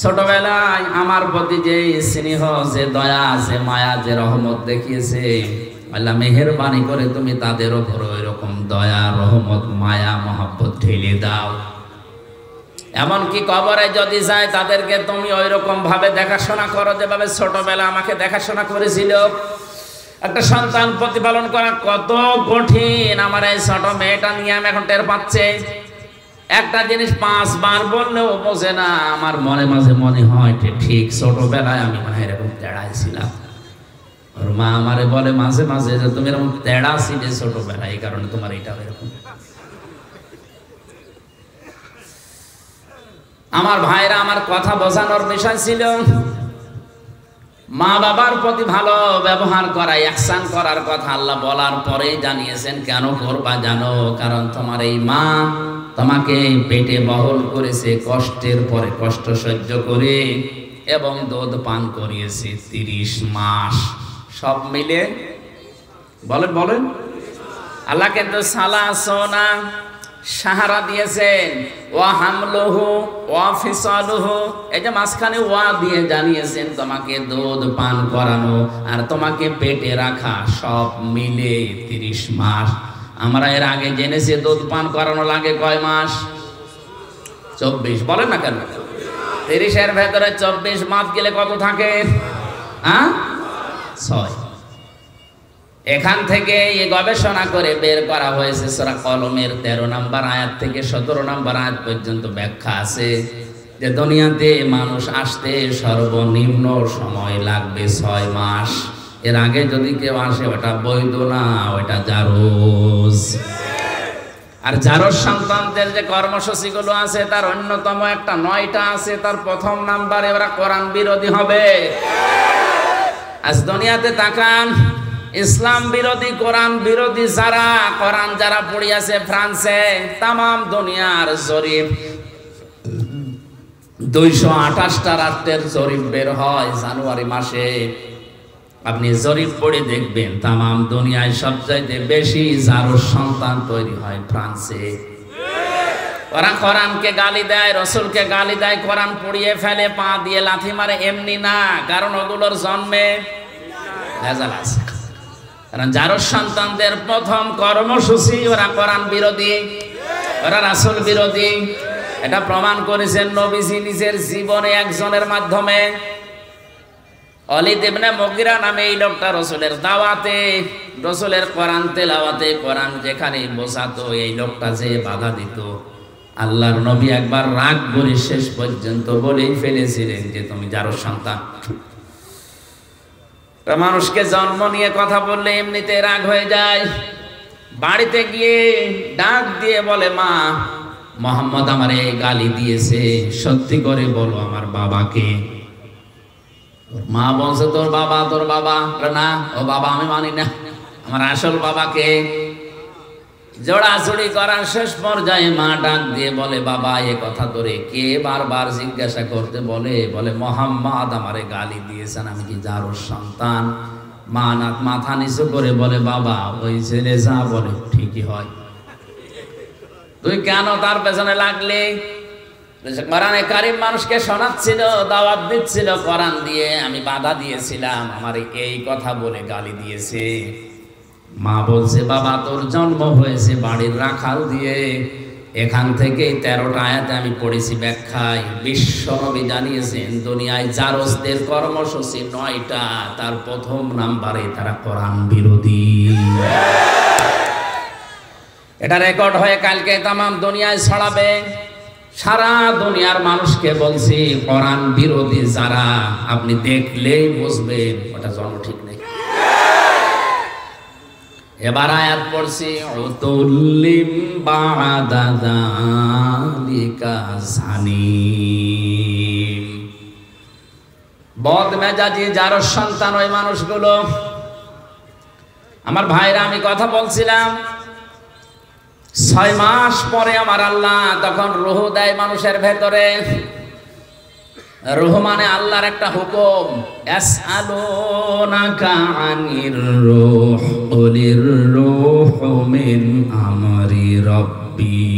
ছোটবেলায় আমার প্রতি যে স্নেহ, যে দয়া, যে মায়া, যে রহমত দেখিয়েছে, আল্লাহ মেহেরবানি করে তুমি তাদের ওপর এরকম দয়া, রহমত, মায়া, মহব্বত ঢেলে দাও। এমনকি কবরে যদি যায় তাদেরকে তুমি ওই রকম ভাবে দেখাশোনা করো যেভাবে ছোটবেলা আমাকে দেখাশোনা করেছিল। একটা সন্তান প্রতিপালন করা কত কঠিন আমার এই ছোট মেয়েটা নিয়ে আমি এখন টের পাচ্ছি। একটা জিনিস 5 বার বললেও বোঝে না। আমার মনে মাঝে মনে হয় ঠিক ছোটবেলায় আমি মনে হয় এরকম তেড়াই ছিলাম। ওর মা আমারে বলে মাঝে মাঝে যে তুমি এরকম তেড়া ছিলে ছোটবেলায়, এই কারণে তোমার এটা এরকম। আমার ভাইরা, আমার কথা বোঝানোর বিষয় ছিল মা বাবার প্রতি ভালো ব্যবহার করা, ইহসান করার কথা আল্লাহ বলার পরেই জানিয়েছেন কেন করবা জানো? কারণ তোমার এই মা তোমাকে পেটে বহন করেছে কষ্টের পরে কষ্ট সহ্য করে, এবং দুধ পান করিয়েছে 30 মাস। সব মিলে বলেন বলেন আল্লাহ কিন্তু সালা সোনা সাহারা দিয়েছেন, ওয়া হামলুহু ওয়া ফিসালুহু, এই যে মাঝখানে ওয়া দিয়ে জানিয়েছেন তোমাকে দুধ পান করানো আর তোমাকে পেটে রাখা, সব মিলে 30 মাস। আমরা এর আগে জেনেছি দুধ পান করানো লাগে কয় মাস? 24। বলেন না কেন? 30-এর ভেতরে 24 মাস গেলে কত থাকে? 6। এখান থেকে এই গবেষণা করে বের করা হয়েছে সূরা কলমের 13 নম্বর আয়াত থেকে 17 নম্বর আয়াত পর্যন্ত ব্যাখ্যা আছে যে দুনিয়াতে মানুষ আসতে সর্বনিম্ন সময় লাগবে 6 মাস। এর আগে যদি কেউ আসে ওটা বৈধ না, ওটা জারজ। আর জারজ সন্তানদের যে কর্মসূচিগুলো আছে তার অন্যতম একটা 9টা আছে। তার প্রথম নাম্বারে ওরা কোরআন বিরোধী হবে। আজ দুনিয়াতে তাকান, ইসলাম বিরোধী কোরআন বিরোধী যারা, কোরআন যারা পড়িয়াছে ফ্রান্সে, তামাম দুনিয়ার জরিপ 228টা রাষ্ট্রের জরিপ বের হয় জানুয়ারি মাসে। আপনি জরিপ পড়ে দেখবেন তামাম দুনিয়ায় সবচাইতে বেশি জারজ সন্তান তৈরি হয় ফ্রান্সে। ওরা কোরআনকে গালি দেয়, রসুলকে গালি দেয়, কোরআন পড়িয়ে ফেলে, পা দিয়ে লাথি মারে, এমনি না, কারণ ওগুলোর জন্মে ভেজাল আছে। কারণ জারজ সন্তানদের প্রথম কর্মসূচি ওরা কোরআন বিরোধী, ওরা রাসূল বিরোধী। এটা প্রমাণ করেছেন নবীজি নিজের জীবনে একজনের মাধ্যমে। ওয়ালিদ ইবনে মুগিরা নামে এই লোকটা রসুলের দাওয়াতে, রসুলের কোরআন তেলাওয়াতে, কোরআন যেখানে বোঝাতো এই লোকটা যে বাধা দিত, আল্লাহর নবী একবার রাগ করে শেষ পর্যন্ত বলেই ফেলেছিলেন যে তুমি জারজ সন্তান। মানুষকে জন্ম নিয়ে কথা বললে এমনিতে রাগ হয়ে যায়। বাড়িতে গিয়ে ডাক দিয়ে বলে, মা মোহাম্মদ আমারে গালি দিয়েছে, সত্যি করে বলো আমার বাবাকে। মা বলছে তোর বাবা? তোর বাবা না, ও বাবা আমি মানি না, আমার আসল বাবাকে। জোড়াজুড়ি করার শেষ পর্যায়ে মা ডাক দিয়ে বলে, বাবা এ কথা তোরে কে বারবার জিজ্ঞাসা করতে বলে? বলে মোহাম্মদ আমারে গালি দিয়েছেন, আমি কি জারজ সন্তান? মা মাথা নিচু করে বলে, বাবা ওই ছেলে যা বলে ঠিকই হয়, তুই কেন তার পেছনে লাগলে? কোরআনে কারীম মানুষকে শোনাচ্ছিল, দাওয়াত দিচ্ছিল কোরআন দিয়ে, আমি বাধা দিয়েছিলাম, আমার এই কথা বলে গালি দিয়েছে। মা বলছে, বাবা তোর জন্ম হয়েছে বাড়ির রাখাল দিয়ে। এখান থেকে 13টা আয়াতে আমি পড়েছি ব্যাখ্যায়, বিশ্বনবী জানিয়েছেন দুনিয়ায় জারজদের কর্মসূচি 9টা, তার প্রথম নাম্বারে তারা কোরআন বিরোধী। এটা রেকর্ড হয়ে কালকে তামাম দুনিয়ায় ছড়াবে। সারা দুনিয়ার মানুষকে বলছি কোরআন বিরোধী যারা, আপনি দেখলেই বুঝবেন ওটা জন্ম ঠিক নেই। এবার আয়াত পড়ছি, উতুল্লিম বা'দা যালিকা জানিম। বদমেজাজি জারজ সন্তান ওই মানুষগুলো। আমার ভাইরা, আমি কথা বলছিলাম 6 মাস পরে আমার আল্লাহ তখন রূহ দেয় মানুষের ভেতরে। রূহ মানে আল্লাহর একটা হুকুম। ইয়াসআলুনাকা আনির রূহ কুলির রূহু মিন আমরি রাব্বি।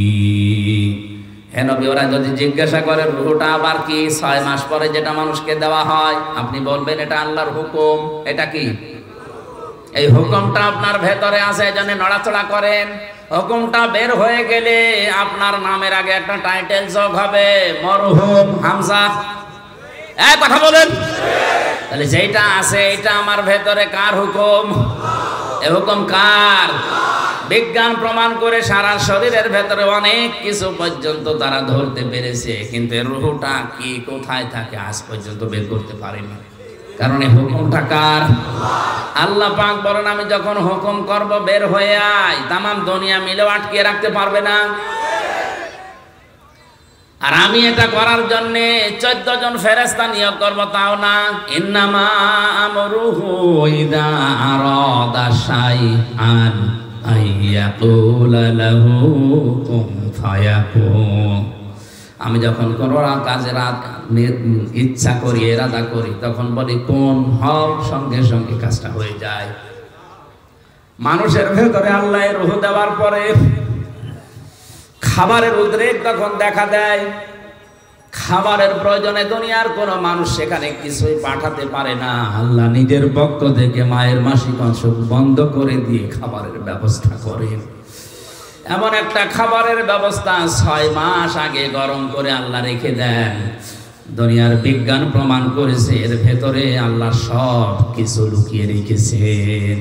হে নবী, ওরা যদি জিজ্ঞাসা করে রূহটা আবার কি, 6 মাস পরে যেটা মানুষকে দেওয়া হয়, আপনি বলবেন এটা আল্লাহর হুকুম। এটা কি? এই হুকুমটা আপনার ভেতরে আছে, এজন্য নড়াচড়া করেন। হুকুমটা বের হয়ে গেলে আপনার নামের আগে একটা টাইটেল যোগ হবে, মরহুম হামজা। এই কথা বলেন। তাহলে যেটা আছে এটা আমার ভেতরে কার হুকুম? এই হুকুম কার? বিজ্ঞান প্রমাণ করে সারা শরীরের ভেতরে অনেক কিছু পর্যন্ত তারা ধরতে পেরেছে, কিন্তু এর রুহটা কি কোথায় থাকে আজ পর্যন্ত বের করতে পারেনি। কারণ এই হুকুমটা কার? আল্লাহ পাক বলেন, আমি যখন হুকুম করব বের হয়ে আয়, তামাম দুনিয়া মিলেও আটকে রাখতে পারবে না। আর আমি এটা করার জন্য 14 জন ফেরেশতা নিয়োগ করব, তাও না। ইন্নামা আমরুহু ইযা আরাদা শাইআন আইয়াকুলা লাহু কুন ফায়াকুন। আমি যখন কোনো কাজের ইচ্ছা করি, ইরাদা করি, তখন বলি কোন হও, সঙ্গে সঙ্গে কাজটা হয়ে যায়। মানুষের ভেতরে আল্লাহ রূহ দেওয়ার পরে খাবারের উদ্রেক তখন দেখা দেয়। খাবারের প্রয়োজনে দুনিয়ার কোন মানুষ সেখানে কিছুই পাঠাতে পারে না। আল্লাহ নিজের পক্ষ থেকে মায়ের মাসিক অংশ বন্ধ করে দিয়ে খাবারের ব্যবস্থা করেন। এমন একটা খাবারের ব্যবস্থা 6 মাস আগে গরম করে আল্লাহ রেখে দেন। দুনিয়ার বিজ্ঞান প্রমাণ করেছে এর ভেতরে আল্লাহ সব কিছু লুকিয়ে রেখেছেন।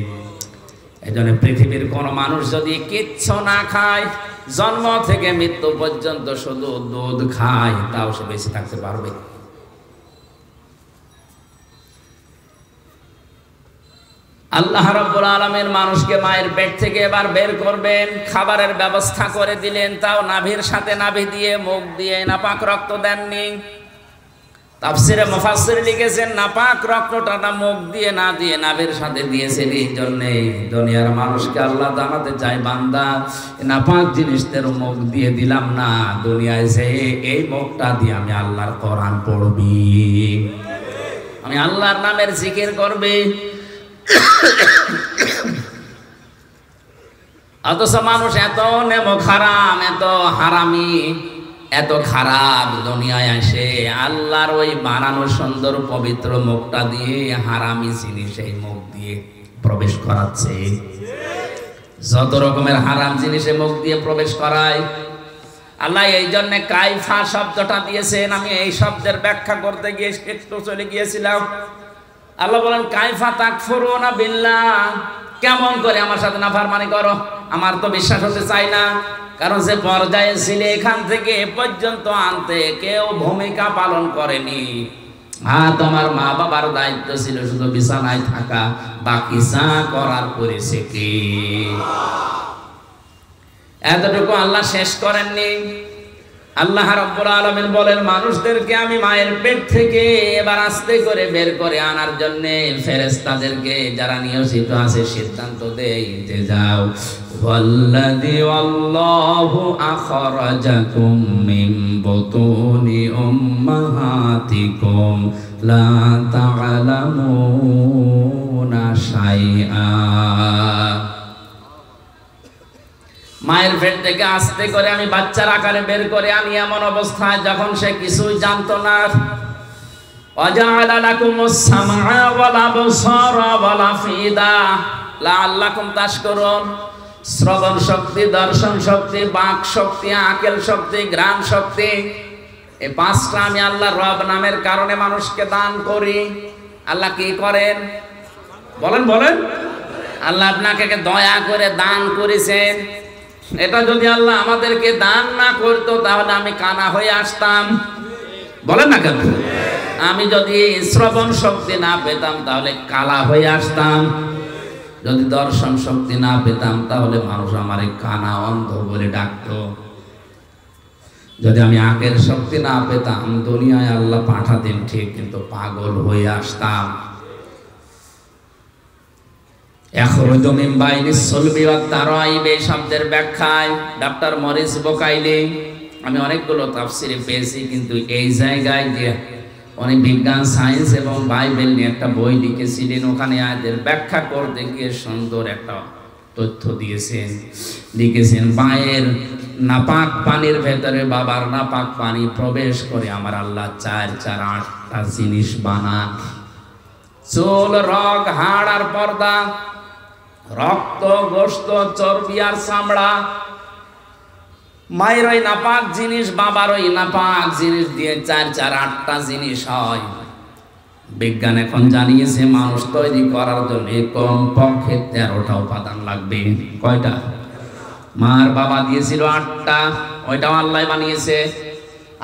এজন্য পৃথিবীর কোন মানুষ যদি কিচ্ছু না খায়, জন্ম থেকে মৃত্যু পর্যন্ত শুধু দুধ খায়, তাও সে বেঁচে থাকতে পারবে। আল্লাহ রাব্বুল আলামিন মানুষকে মায়ের পেট থেকে এবার বের করবেন, খাবারের ব্যবস্থা করে দিলেন, তাও নাভির সাথে নাভি দিয়ে, মুখ দিয়ে নাপাক রক্ত দেননি। তাফসিরে মুফাসসির লিখেছেন নাপাক রক্তটা না মুখ দিয়ে না দিয়ে নাভির সাথে দিয়েছেন। এই জন্যে দুনিয়ার মানুষকে আল্লাহ জানাতে চায়, বান্দা নাপাক জিনিসদের মুখ দিয়ে দিলাম না, দুনিয়ায় যে এই মুখটা দিয়ে আমি আল্লাহর কোরআন পড়বি, আমি আল্লাহর নামের জিকির করবি। অথচ মানুষ এত নেমো খারাম, এত হারামি, এত খারাপ, দুনিয়ায় আসে আল্লাহর ওই বানানো সুন্দর পবিত্র মুখটা দিয়ে হারামি জিনিস এই মুখ দিয়ে প্রবেশ করাচ্ছে। যত রকমের হারাম জিনিসে মুখ দিয়ে প্রবেশ করায় আল্লাহ। এই জন্য কাইফা শব্দটা দিয়েছেন। আমি এই শব্দের ব্যাখ্যা করতে গিয়ে একটু চলে গিয়েছিলাম। আল্লাহ বলেন কাইফা তাকফুরুনা বিল্লাহ, কেমন করে আমার সাথে নাফরমানি করো? আমার তো বিশ্বাস হতে চাই না, কারণ যে পর্যায়ে ছিলে এখান থেকে এ পর্যন্ত আনতে কেউ ভূমিকা পালন করেনি। তোমার মা বাবার দায়িত্ব ছিল শুধু বিছানায় থাকা, বাকি যা করার করেছে কে? এতটুকু আল্লাহ শেষ করেননি। আল্লাহ রাব্বুল আলামিন বলেন মানুষদেরকে আমি মায়ের পেট থেকে এবার আস্তে করে বের করে আনার জন্য ফেরেশতাদেরকে যারা নিয়োজিত আছে সিদ্ধান্ত দেই যে যাও, ওয়াল্লাযী আল্লাহু আখরাজাকুম মিন বুতুনি উম্মাহাতিকুম লা তা'লামুনা শাইআ। মায়ের পেট থেকে আস্তে করে আমি বাচ্চার আকারে বের করে আনি এমন অবস্থায় যখন সে কিছুই জানতো না। ওয়াজআলা লাকুমুস সামআ ওয়াল আবসারা ওয়াল আফিদা লাআল্লাকুম তাশকুরুন। শ্রবণ শক্তি, দর্শন শক্তি, বাক শক্তি, আকেল শক্তি, ঘ্রাণ শক্তি, এই 5টা আমি আল্লাহ রব নামের কারণে মানুষকে দান করি। আল্লাহ কি করেন বলেন? বলেন আল্লাহ আপনাকে দয়া করে দান করেছেন। এটা যদি আল্লাহ আমাদেরকে দান না করতো তাহলে আমি কানা হয়ে আসতাম। বলেন না কেন? আমি যদি শ্রবণ শক্তি না পেতাম তাহলে কালা হয়ে আসতাম। যদি দর্শন শক্তি না পেতাম তাহলে মানুষ আমারে কানা, অন্ধ বলে ডাকতো। যদি আমি আকের শক্তি না পেতাম দুনিয়ায় আল্লাহ পাঠাতেন ঠিক, কিন্তু পাগল হয়ে আসতাম। ইখরুজু মিন বাইনিস সুলবি ওয়াত তারাইব এই শব্দের ব্যাখ্যায় ডক্টর মরিস বোকাইলি আমি অনেকগুলো তাফসিরে পেয়েছি, কিন্তু এই জায়গায় যে উনি বিজ্ঞান, সায়েন্স এবং বাইবেল নিয়ে একটা বই লিখেছিলেন, ওখানে আয়াতের ব্যাখ্যা করতে গিয়ে সুন্দর একটা তথ্য দিয়েছেন। লিখেছেন মায়ের নাপাক পানির ভেতরে বাবার নাপাক পানি প্রবেশ করে আমার আল্লাহ 4-8টা জিনিস বানান। চুল, রগ, হাড় আর পর্দা রক্ত, গোশত, চর্বি আর চামড়া। মায়ের ওই নাপাক জিনিস, বাবার ওই নাপাক জিনিস দিয়ে 4-8টা জিনিস হয়। বিজ্ঞান এখন জানিয়েছে মানুষ তৈরি করার জন্য কমপক্ষে 13টা উপাদান লাগবে। কয়টা? মার বাবা দিয়েছিল 8টা, ওইটাও আল্লাহ বানিয়েছে।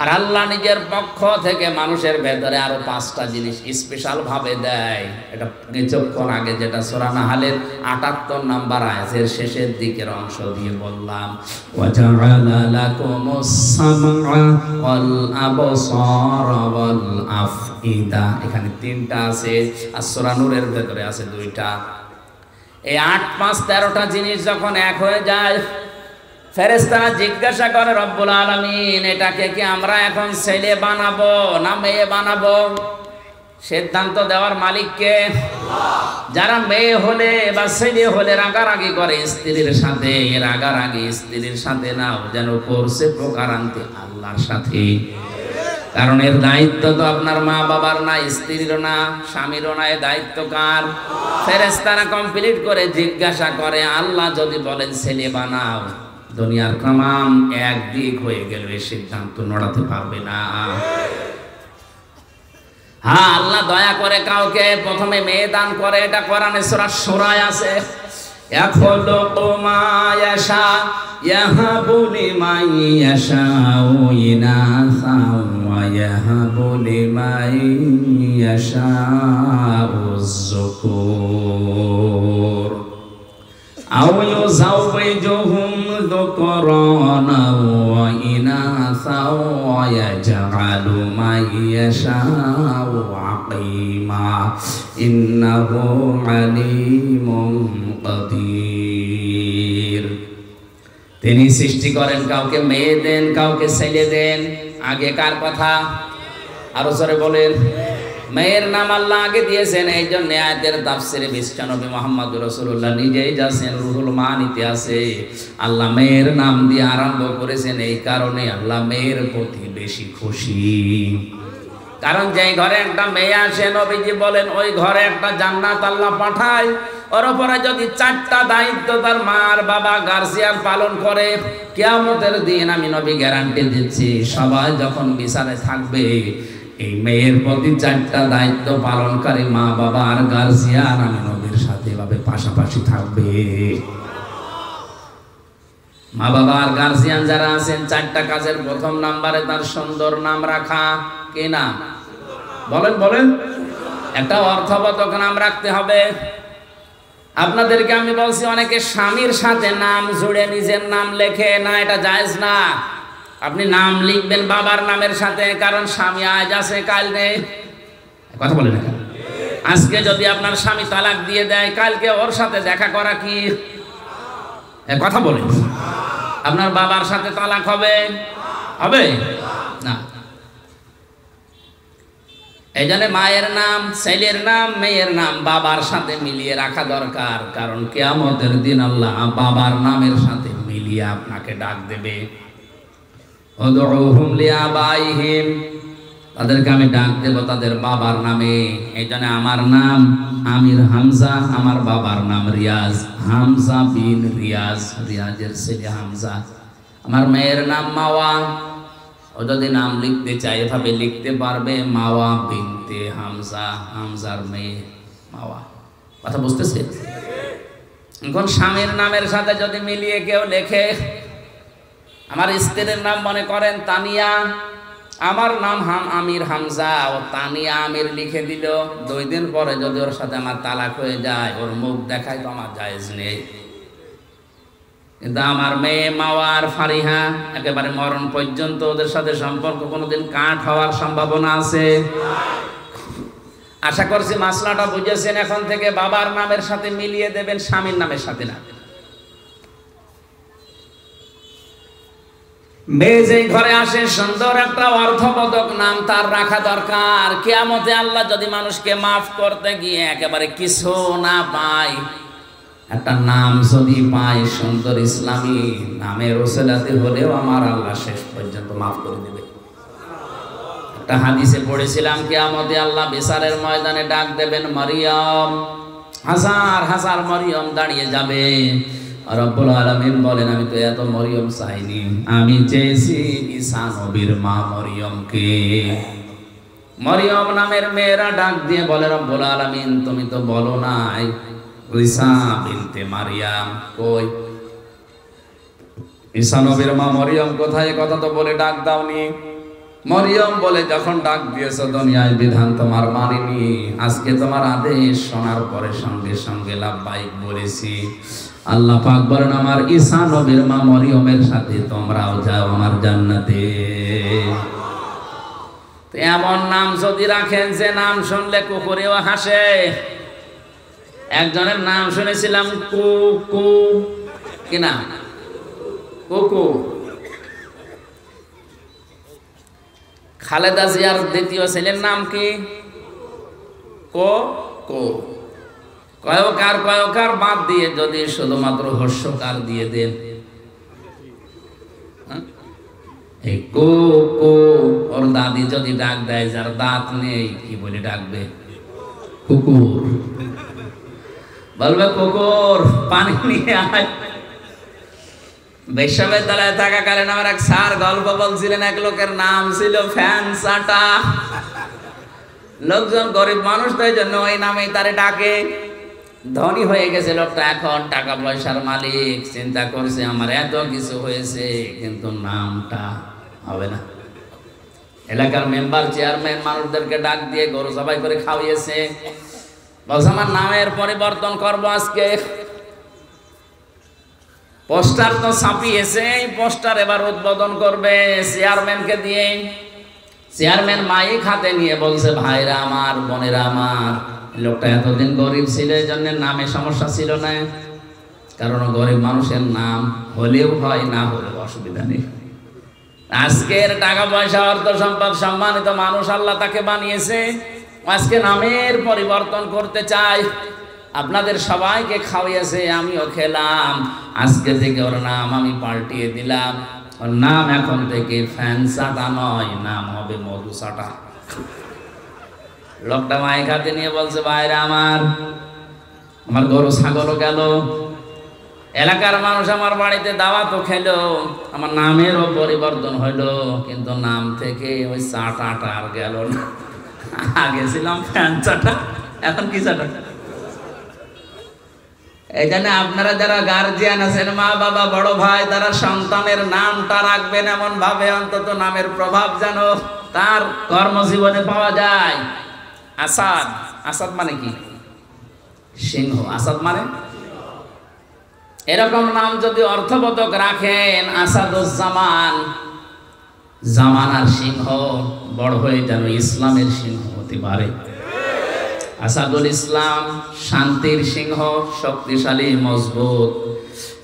আর আল্লাহ নিজের পক্ষ থেকে মানুষের ভেতরে আরো 5টা জিনিস স্পেশাল ভাবে দেয়। এটা কিছুক্ষণ আগে যেটা সূরা নাহলের 78 নম্বর আয়াতের শেষের দিকের অংশ দিয়ে বললাম, ওয়াজআলা লাকুমুস সামআ ওয়াল আবসারা ওয়াল আফইদা। এখানে 3টা আছে, আর সূরা নূরের ভেতরে আছে 2টা। এই 8, 5, 13টা জিনিস যখন এক হয়ে যায়, ফেরেশতারা জিজ্ঞাসা করে রব্বুল আলামিন, এটাকে কি আমরা এখন ছেলে বানাবো না মেয়ে বানাবো? সিদ্ধান্ত দেওয়ার মালিক কে? যারা মেয়ে হলে বা ছেলে হলে রাগারাগি করে স্ত্রীর সাথে, রাগারাগি স্ত্রীর সাথে না, যেন করছে প্রকারান্তি আল্লাহর সাথে। কারণ এর দায়িত্ব তো আপনার মা বাবার না, স্ত্রীরও না, স্বামীরও না, এর দায়িত্ব কার? ফেরেশতারা কমপ্লিট করে জিজ্ঞাসা করে, আল্লাহ যদি বলেন ছেলে বানাও, দুনিয়ার তামাম একদিক হয়ে গেল, এই সিদ্ধান্ত নড়াতে পারবে না। হ্যাঁ, আল্লাহ দয়া করে কাউকে প্রথমে মেয়ে দান করে, এটা কোরআনে সূরা শূরায় আছে। ইয়াখলুকু মা ইয়াশা ইয়াহাবু লিমান ইয়াশাউ ইনাসা ওয়া ইয়াহাবু লিমান ইয়াশাউ যুকুর আও ইউযাওযিজুহুম যুকরানা ওয়া ইনাসা ওয়া ইয়াজআলু মান ইয়াশাউ আকিমা ইন্নাহু আলীমুন কাদির। তিনি সৃষ্টি করেন, কাউকে মেয়ে দেন, কাউকে ছেলে দেন। আগে কার কথা? আরো জোরে বলেন। মেয়ের নাম আল্লাহ আগে দিয়েছেন। এই জন্য আয়াতের তাফসিরে বিশ্বনবী মুহাম্মদুর রাসূলুল্লাহ নিজেই যাচ্ছেন, রুহুল মানিতে আছে, আল্লাহ মেয়ের নাম দিয়ে আরম্ভ করেছেন। এই কারণে আল্লাহ মেয়ের প্রতি বেশি খুশি। কারণ যেই ঘরে একটা মেয়ে আসে, নবীজি বলেন ওই ঘরে একটা জান্নাত আল্লাহ পাঠায়। ওর উপরে যদি 4টা দায়িত্ব তার মার বাবা গার্জিয়ান পালন করে, কিয়ামতের দিন আমি নবী গ্যারান্টি দিচ্ছি, সবাই যখন বিচারে থাকবে, এই মেয়ের প্রতি 4টা দায়িত্ব পালনকারী মা বাবা আর গার্জিয়ান আমি নবীর সাথে এভাবে পাশাপাশি থাকবে। মা বাবা আর গার্জিয়ান যারা আছেন, 4টা কাজের প্রথম নাম্বারে তার সুন্দর নাম রাখা। কি নাম? বলেন বলেন। একটা অর্থবোধক নাম রাখতে হবে। আপনাদেরকে আমি বলছি, অনেকে স্বামীর সাথে নাম জুড়ে নিজের নাম লেখে না, এটা জায়েজ না। আপনি নাম লিখবেন বাবার নামের সাথে, কারণ স্বামী আজ আছে কাল নেই। কথা বলে না? আজকে যদি আপনার স্বামী তালাক দিয়ে দেয়, কালকে ওর সাথে দেখা করা কি? কথা বলেন। আপনার বাবার সাথে তালাক হবে? হবে না। এই জন্য মায়ের নাম, ছেলের নাম, মেয়ের নাম বাবার সাথে মিলিয়ে রাখা দরকার। কারণ কিয়ামতের দিন আল্লাহ বাবার নামের সাথে মিলিয়ে আপনাকে ডাক দেবে। উদউহুম লিআবাইহিম, তাদেরকে আমি ডাক দেব তাদের বাবার নামে। এই জন্য আমার নাম আমির হামজা, আমার বাবার নাম রিয়াজ, হামজা বিন রিয়াজ, রিয়াজের ছেলে হামজা। আমার মেয়ের নাম মাওয়া, ও যদি নাম লিখতে চাই এভাবে লিখতে পারবে, মাওয়া বিনতে হামজা, হামজার মেয়ে মাওয়া। কথা বুঝতেছে? এখন স্বামীর নামের সাথে যদি মিলিয়ে কেউ লেখে, আমার স্ত্রীর নাম মনে করেন তানিয়া, আমার নাম আমির হামজা, ও তানিয়া আমির লিখে দিল। 2 দিন পরে যদি ওর সাথে আমার তালাক হয়ে যায়, ওর মুখ দেখায় তো আমার জায়েজ নেই। কিন্তু আমার মেয়ে মাওয়ার ফারিহা, একেবারে মরণ পর্যন্ত ওদের সাথে সম্পর্ক কোনোদিন কাট হওয়ার সম্ভাবনা আছে? আশা করছি মাসলাটা বুঝেছেন। এখন থেকে বাবার নামের সাথে মিলিয়ে দেবেন, স্বামীর নামের সাথে না। মেয়ে যেই ঘরে আসে, সুন্দর একটা অর্থবোধক নাম তার রাখা দরকার। কিয়ামতে আল্লাহ যদি মানুষকে মাফ করতে গিয়ে একেবারে কিছু না পায়, একটা নাম যদি পায় সুন্দর ইসলামী নামের ওসিলাতে হলেও আমার আল্লাহ শেষ পর্যন্ত মাফ করে দেবে। একটা হাদিসে পড়েছিলাম, কিয়ামতে আল্লাহ বিচারের ময়দানে ডাক দেবেন, মারিয়াম হাজার হাজার মরিয়ম দাঁড়িয়ে যাবে। রব্বুল আলামিন বলেন, আমি তো এত মরিয়ম চাইনি, আমি চেয়েছি ঈসা নবীর মা মরিয়মকে। মরিয়ম নামের মেয়েরা ডাক দিয়ে বলে, রব্বুল আলামিন তুমি তো বলো নাই ঈসা বিনতে মারিয়াম কই, ঈসা নবীর মা মরিয়ম কোথায়, কথা তো বলে ডাক দাওনি। মরিয়ম বলে, যখন ডাক দিয়েছো দুনিয়ায় বিধান তোমার মানিনি, আজকে তোমার আদেশ শোনার পরে সঙ্গে সঙ্গে লাব্বাইক বলেছি। আল্লাহ পাক বলেন, আমার ঈসা নবীর মা মরিয়মের সাথে তোমরাও যাও আমার জান্নাতে। এমন নাম যদি রাখেন যে নাম শুনলে কুকুরেও হাসে। একজনের নাম শুনেছিলাম কুকু, কি না, কুকু। খালেদা জিয়ার দ্বিতীয় ছেলের নাম কি? কো কো। কয়কার বাদ দিয়ে যদি শুধুমাত্র হর্ষকার দিয়ে দেন, এই কো কো, ওর দাদি যদি ডাক দেয় যার দাঁত নেই, কি বলে ডাকবে? কুকুর। বলবে, কুকুর পানি নিয়ে আয়। বিশ্ববিদ্যালয়ে থাকাকালীন আমার এক স্যার গল্প বলছিলেন, এক লোকের নাম ছিল ফ্যান চাটা। লোকজন গরিব মানুষ তো এই জন্য ওই নামেই তারে ডাকে। ধনী হয়ে গেছে লোকটা, এখন টাকা পয়সার মালিক, চিন্তা করছে আমার এত কিছু হয়েছে কিন্তু নামটা হবে না। এলাকার মেম্বার চেয়ারম্যান মানুষদেরকে ডাক দিয়ে গরু জবাই করে খাওয়িয়েছে, বলছে আমার নামের পরিবর্তন করবো আজকে। পোস্টার তো ছাপিয়েছে, এই পোস্টার এবার উদ্বোধন করবে চেয়ারম্যানকে দিয়ে। চেয়ারম্যান মাইক হাতে নিয়ে বলছে, ভাইরা আমার, বোনেরা আমার, লোকটা এতদিন গরিব ছিল, এই জন্য নামে সমস্যা ছিল না, কারণ গরিব মানুষের নাম হলেও হয়, না হলেও অসুবিধা নেই। আজকের টাকা পয়সা অর্থ সম্পদ সম্মানিত মানুষ আল্লাহ তাকে বানিয়েছে, আজকে নামের পরিবর্তন করতে চাই। আপনাদের সবাইকে খাওয়াইয়েছে, আমিও খেলাম, আজকে থেকে ওর নাম আমি পাল্টিয়ে দিলাম। ওর নাম এখন থেকে ফ্যান চাটা নয়, নাম হবে মধু চাটা। লোকটা মাইক হাতে নিয়ে বলছে, ভাইরা আমার গরু ছাগলও গেল, এলাকার মানুষ আমার বাড়িতে দাওয়াতও খেলো, আমার নামেরও পরিবর্তন হইলো, কিন্তু নাম থেকে ওই চাটাটা আর গেল না। আগে ছিলাম ফ্যান চাটা, এখন কি চাটা। এই জন্য আপনারা যারা গার্জিয়ান আছেন, মা বাবা বড় ভাই, তারা সন্তানের নামটা রাখবেন এমন ভাবে, অন্তত নামের প্রভাব যেন তার কর্মজীবনে পাওয়া যায়। আসাদ, আসাদ মানে কি? সিংহ। আসাদ মানে এরকম নাম যদি অর্থবোধক রাখেন, আসাদুজ্জামান, জামানার সিংহ, বড় হয়ে যেন ইসলামের সিংহ হতে পারে। আসাদুল ইসলাম, শান্তির সিংহ, শক্তিশালী মজবুত।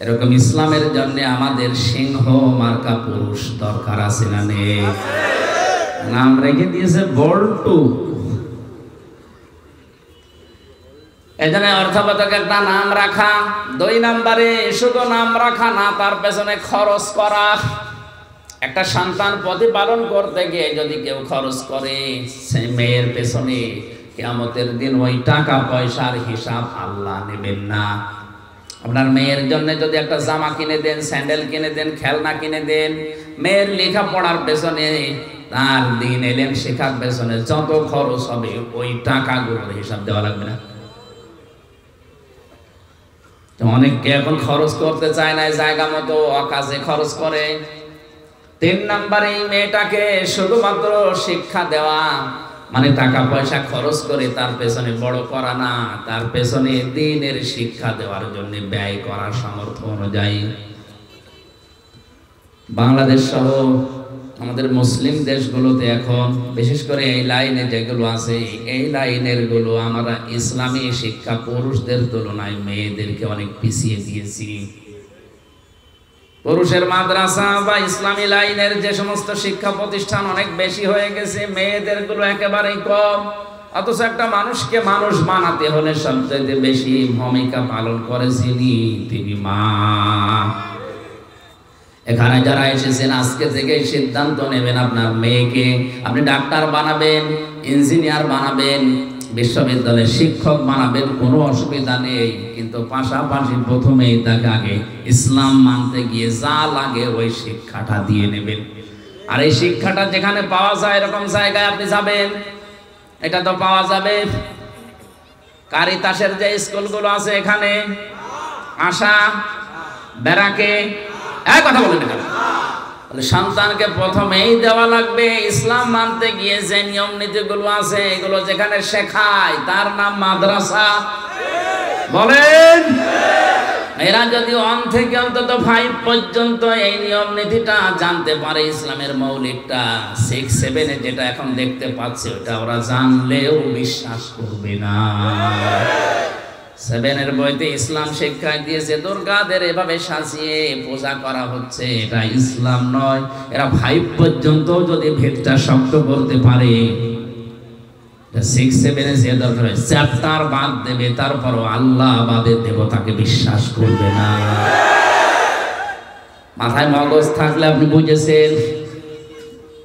এরকম ইসলামের জন্য আমাদের সিংহ মার্কা পুরুষ দরকার আছে না নেই? নাম রেখে দিয়েছে বল্টু। এজন্য অর্থবোধক একটা নাম রাখা। 2 নম্বরে শুধু নাম রাখা না, তার পেছনে খরচ করা। একটা সন্তান প্রতিপালন করতে গিয়ে যদি কেউ খরচ করে, সেই মেয়ের পেছনে কিয়ামতের দিন ওই টাকা পয়সার হিসাব আল্লাহ নেবেন না। আপনার মেয়ের জন্য যদি একটা জামা কিনে দেন, স্যান্ডেল কিনে দেন, খেলনা কিনে দেন, মেয়ের লেখাপড়ার পেছনে, তার দিন এলেন শেখার পেছনে যত খরচ হবে, ওই টাকাগুলোর হিসাব দেওয়া লাগবে না। অনেককে এখন খরচ করতে চায় না, জায়গা মতো অকাজে খরচ করে। 3 নম্বরে মেয়েটাকে শুধুমাত্র শিক্ষা দেওয়া, মানে টাকা পয়সা খরচ করে তার পেছনে বড় করা না, তার পেছনে দ্বীনের শিক্ষা দেওয়ার জন্য ব্যয় করার সামর্থ্য অনুযায়ী। বাংলাদেশ সহ আমাদের মুসলিম দেশগুলোতে এখন বিশেষ করে এই লাইনে যেগুলো আছে, এই লাইনের গুলো আমরা ইসলামী শিক্ষা পুরুষদের তুলনায় মেয়েদেরকে অনেক পিছিয়ে দিয়েছি। পুরুষের মাদ্রাসা বা ইসলামী লাইনের যে সমস্ত শিক্ষা প্রতিষ্ঠান অনেক বেশি হয়ে গেছে, মেয়েদের গুলো একেবারেই কম। অথচ একটা মানুষকে মানুষ বানাতে হলে সবচেয়ে বেশি ভূমিকা পালন করেছিনি তিনি মা। এখানে যারা এসেছেন আজকে থেকে সিদ্ধান্ত নেবেন, আপনার মেয়েকে আপনি ডাক্তার বানাবেন, ইঞ্জিনিয়ার বানাবেন, বিশ্ববিদ্যালয়ের শিক্ষক বানাবেন, কোনো অসুবিধা নেই, কিন্তু পাশাপাশি প্রথমেই তাকে আগে ইসলাম মানতে গিয়ে যা লাগে ওই শিক্ষাটা দিয়ে নেবেন। আর এই শিক্ষাটা যেখানে পাওয়া যায় এরকম জায়গায় আপনি যাবেন, এটা তো পাওয়া যাবে কারিতাসের যে স্কুলগুলো আছে এখানে, আশা, ব্যারাকে, এক কথা বলেন না, সন্তানকে প্রথমেই দেওয়া লাগবে ইসলাম মানতে গিয়ে যে নিয়ম নীতিগুলো আছে এগুলো যেখানে শেখায় তার নাম মাদ্রাসা। বলেন, এরা যদি 1 থেকে অন্তত 5 পর্যন্ত এই নিয়ম নীতিটা জানতে পারে, ইসলামের মৌলিকটা, 6, 7 যেটা এখন দেখতে পাচ্ছে ওটা ওরা জানলেও বিশ্বাস করবে না। 7 বইতে ইসলাম শিক্ষা দিয়েছে দুর্গাদের এভাবে সাজিয়ে পূজা করা হচ্ছে, এটা ইসলাম নয়। এরা 5 পর্যন্ত যদি ভেদটা শক্ত করতে পারে, 6, 7 যে দরকার চ্যাপ্টার বাদ দেবে, তারপরও আল্লাহ বাদের দেবতাকে বিশ্বাস করবে না। মাথায় মগজ থাকলে আপনি বুঝেছেন।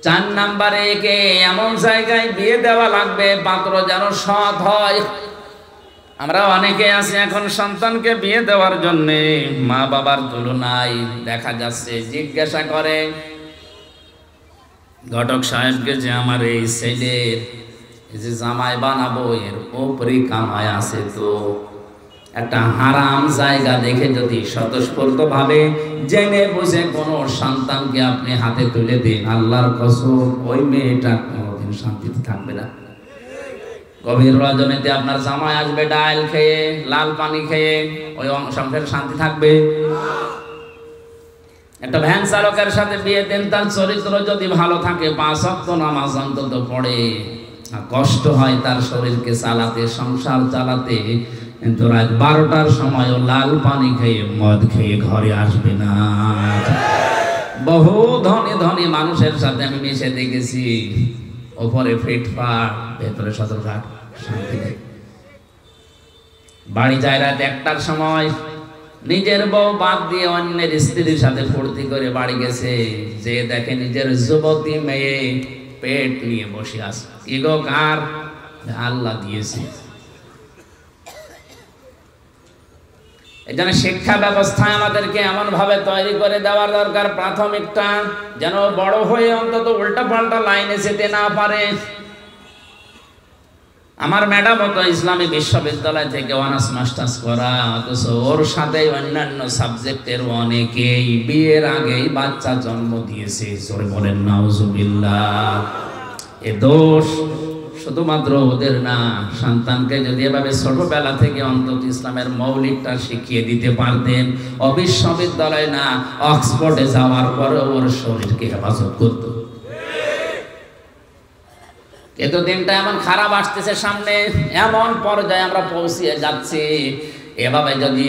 4 নাম্বারে একে এমন জায়গায় বিয়ে দেওয়া লাগবে পাত্র যেন সৎ হয়। আমরা অনেকে আছি এখন সন্তানকে বিয়ে দেওয়ার জন্য মা বাবার তুলনায় দেখা যাচ্ছে জিজ্ঞাসা করে ঘটক সাহেবকে যে আমার এই ছেলের যে জামাই বানাবো এর উপরে কামাই আছে, তো একটা হারাম জায়গা দেখে যদি স্বতঃস্ফূর্ত ভাবে জেনে বুঝে কোনো সন্তানকে আপনি হাতে তুলে দিন, আল্লাহর কসম ওই মেয়েটা কোনোদিন শান্তিতে থাকবে না। গভীর রজনীতে আপনার জামাই আসবে ডাল খেয়ে, লাল পানি খেয়ে, ওই সংসারে শান্তি থাকবে? একটা ভ্যান চালকের সাথে বিয়ে দেন, তার চরিত্র যদি ভালো থাকে, 5 ওয়াক্ত নামাজ অন্তত পড়ে, কষ্ট হয় তার শরীরকে চালাতে, সংসার চালাতে, কিন্তু রাত 12টার সময় লাল পানি খেয়ে মদ খেয়ে ঘরে আসবে না। বহু ধনী ধনী মানুষের সাথে আমি মিশে দেখেছি, ওপরে ফিটফাট, ভেতরে সদরঘাট, শান্তি নেই। বাড়ি যায় রাত 1টার সময়, নিজের বউ বাদ দিয়ে অন্যের স্ত্রীর সাথে ফুর্তি করে বাড়ি গেছে, যে দেখে নিজের যুবতী মেয়ে পেট নিয়ে বসে আছে। কি গো, কার? আল্লাহ দিয়েছে। এজন্য শিক্ষা ব্যবস্থায় আমাদেরকে এমন ভাবে তৈরি করে দেওয়ার দরকার, প্রাথমিকটা যেন বড় হয়ে অন্তত উল্টা পাল্টা লাইনে যেতে না পারে। আমার ম্যাডাম তো ইসলামী বিশ্ববিদ্যালয় থেকে অনার্স মাস্টার্স করা, অথচ ওর সাথে অন্যান্য সাবজেক্টের অনেকেই বিয়ের আগেই বাচ্চা জন্ম দিয়েছে। জোরে বলেন নাউজুবিল্লাহ। এ দোষ শুধুমাত্র ওদের না, সন্তানকে যদি এভাবে ছোটবেলা থেকে অন্তত ইসলামের মৌলিকটা শিখিয়ে দিতে পারতেন, বিশ্ববিদ্যালয় না অক্সফোর্ডে যাওয়ার পরে ওর শরীরকে হেফাজত করত। কিন্তু দিনটা এমন খারাপ আসতেছে সামনে, এমন পর্যায়ে আমরা পৌঁছিয়ে যাচ্ছি, এভাবে যদি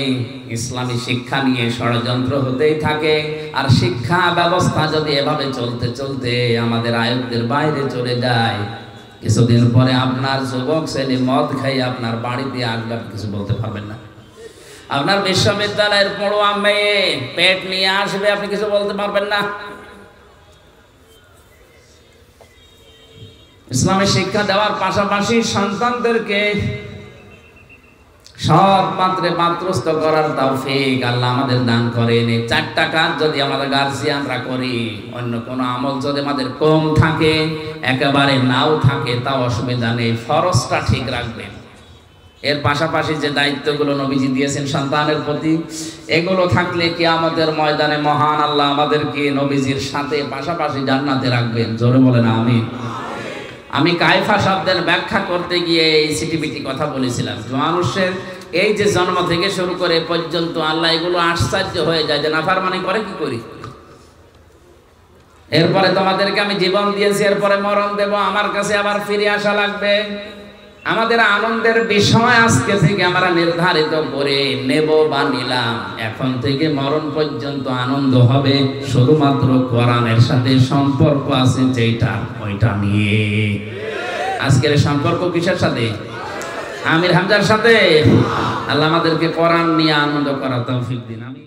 ইসলামী শিক্ষা নিয়ে ষড়যন্ত্র হতেই থাকে আর শিক্ষা ব্যবস্থা যদি এভাবে চলতে চলতে আমাদের আয়ত্তের বাইরে চলে যায়, কিছুদিন পরে আপনার যুবক ছেলে মদ খাই আপনার বাড়িতে আসবে, কিছু বলতে পারবেন না। আপনার বিশ্ববিদ্যালয়ের পড়ুয়া মেয়ে পেট নিয়ে আসবে, আপনি কিছু বলতে পারবেন না। ইসলামী শিক্ষা দেওয়ার পাশাপাশি সন্তানদেরকে সৎ পাত্রে পাত্রস্থ করার তৌফিক আল্লাহ আমাদের দান করেন। এই 4টা কাজ যদি আমাদের গার্জিয়ানরা করি, অন্য কোনো আমল যদি আমাদের কম থাকে, একেবারে নাও থাকে, তাও অসুবিধা নেই, ফরজটা ঠিক রাখবেন। এর পাশাপাশি যে দায়িত্বগুলো নবীজি দিয়েছেন সন্তানের প্রতি, এগুলো থাকলে কিয়ামতের ময়দানে মহান আল্লাহ আমাদেরকে নবীজির সাথে পাশাপাশি জান্নাতে রাখবেন। জোরে বলেন আমিন। আমি কায়ফা শব্দের ব্যাখ্যা করতে গিয়ে এই সিটিবিটি কথা বলেছিলাম, মানুষের এই যে জন্ম থেকে শুরু করে পর্যন্ত আল্লাহ এগুলো আশ্চর্য হয়ে যায় যে নাফরমানি করে কি করি। এরপরে তোমাদেরকে আমি জীবন দিয়েছি, এরপরে মরণ দেব, আমার কাছে আবার ফিরে আসা লাগবে। আমাদের আনন্দের বিষয় আজকে থেকে আমরা নির্ধারিত করে নেব বা নিলাম, এখন থেকে মরণ পর্যন্ত আনন্দ হবে শুধুমাত্র কোরআনের সাথে সম্পর্ক আছে যেটা, ওইটা নিয়ে। আজকের সম্পর্ক কিসের সাথে? আমির হামজার সাথে। আল্লাহ আমাদেরকে কোরআন নিয়ে আনন্দ করার তৌফিক দিন।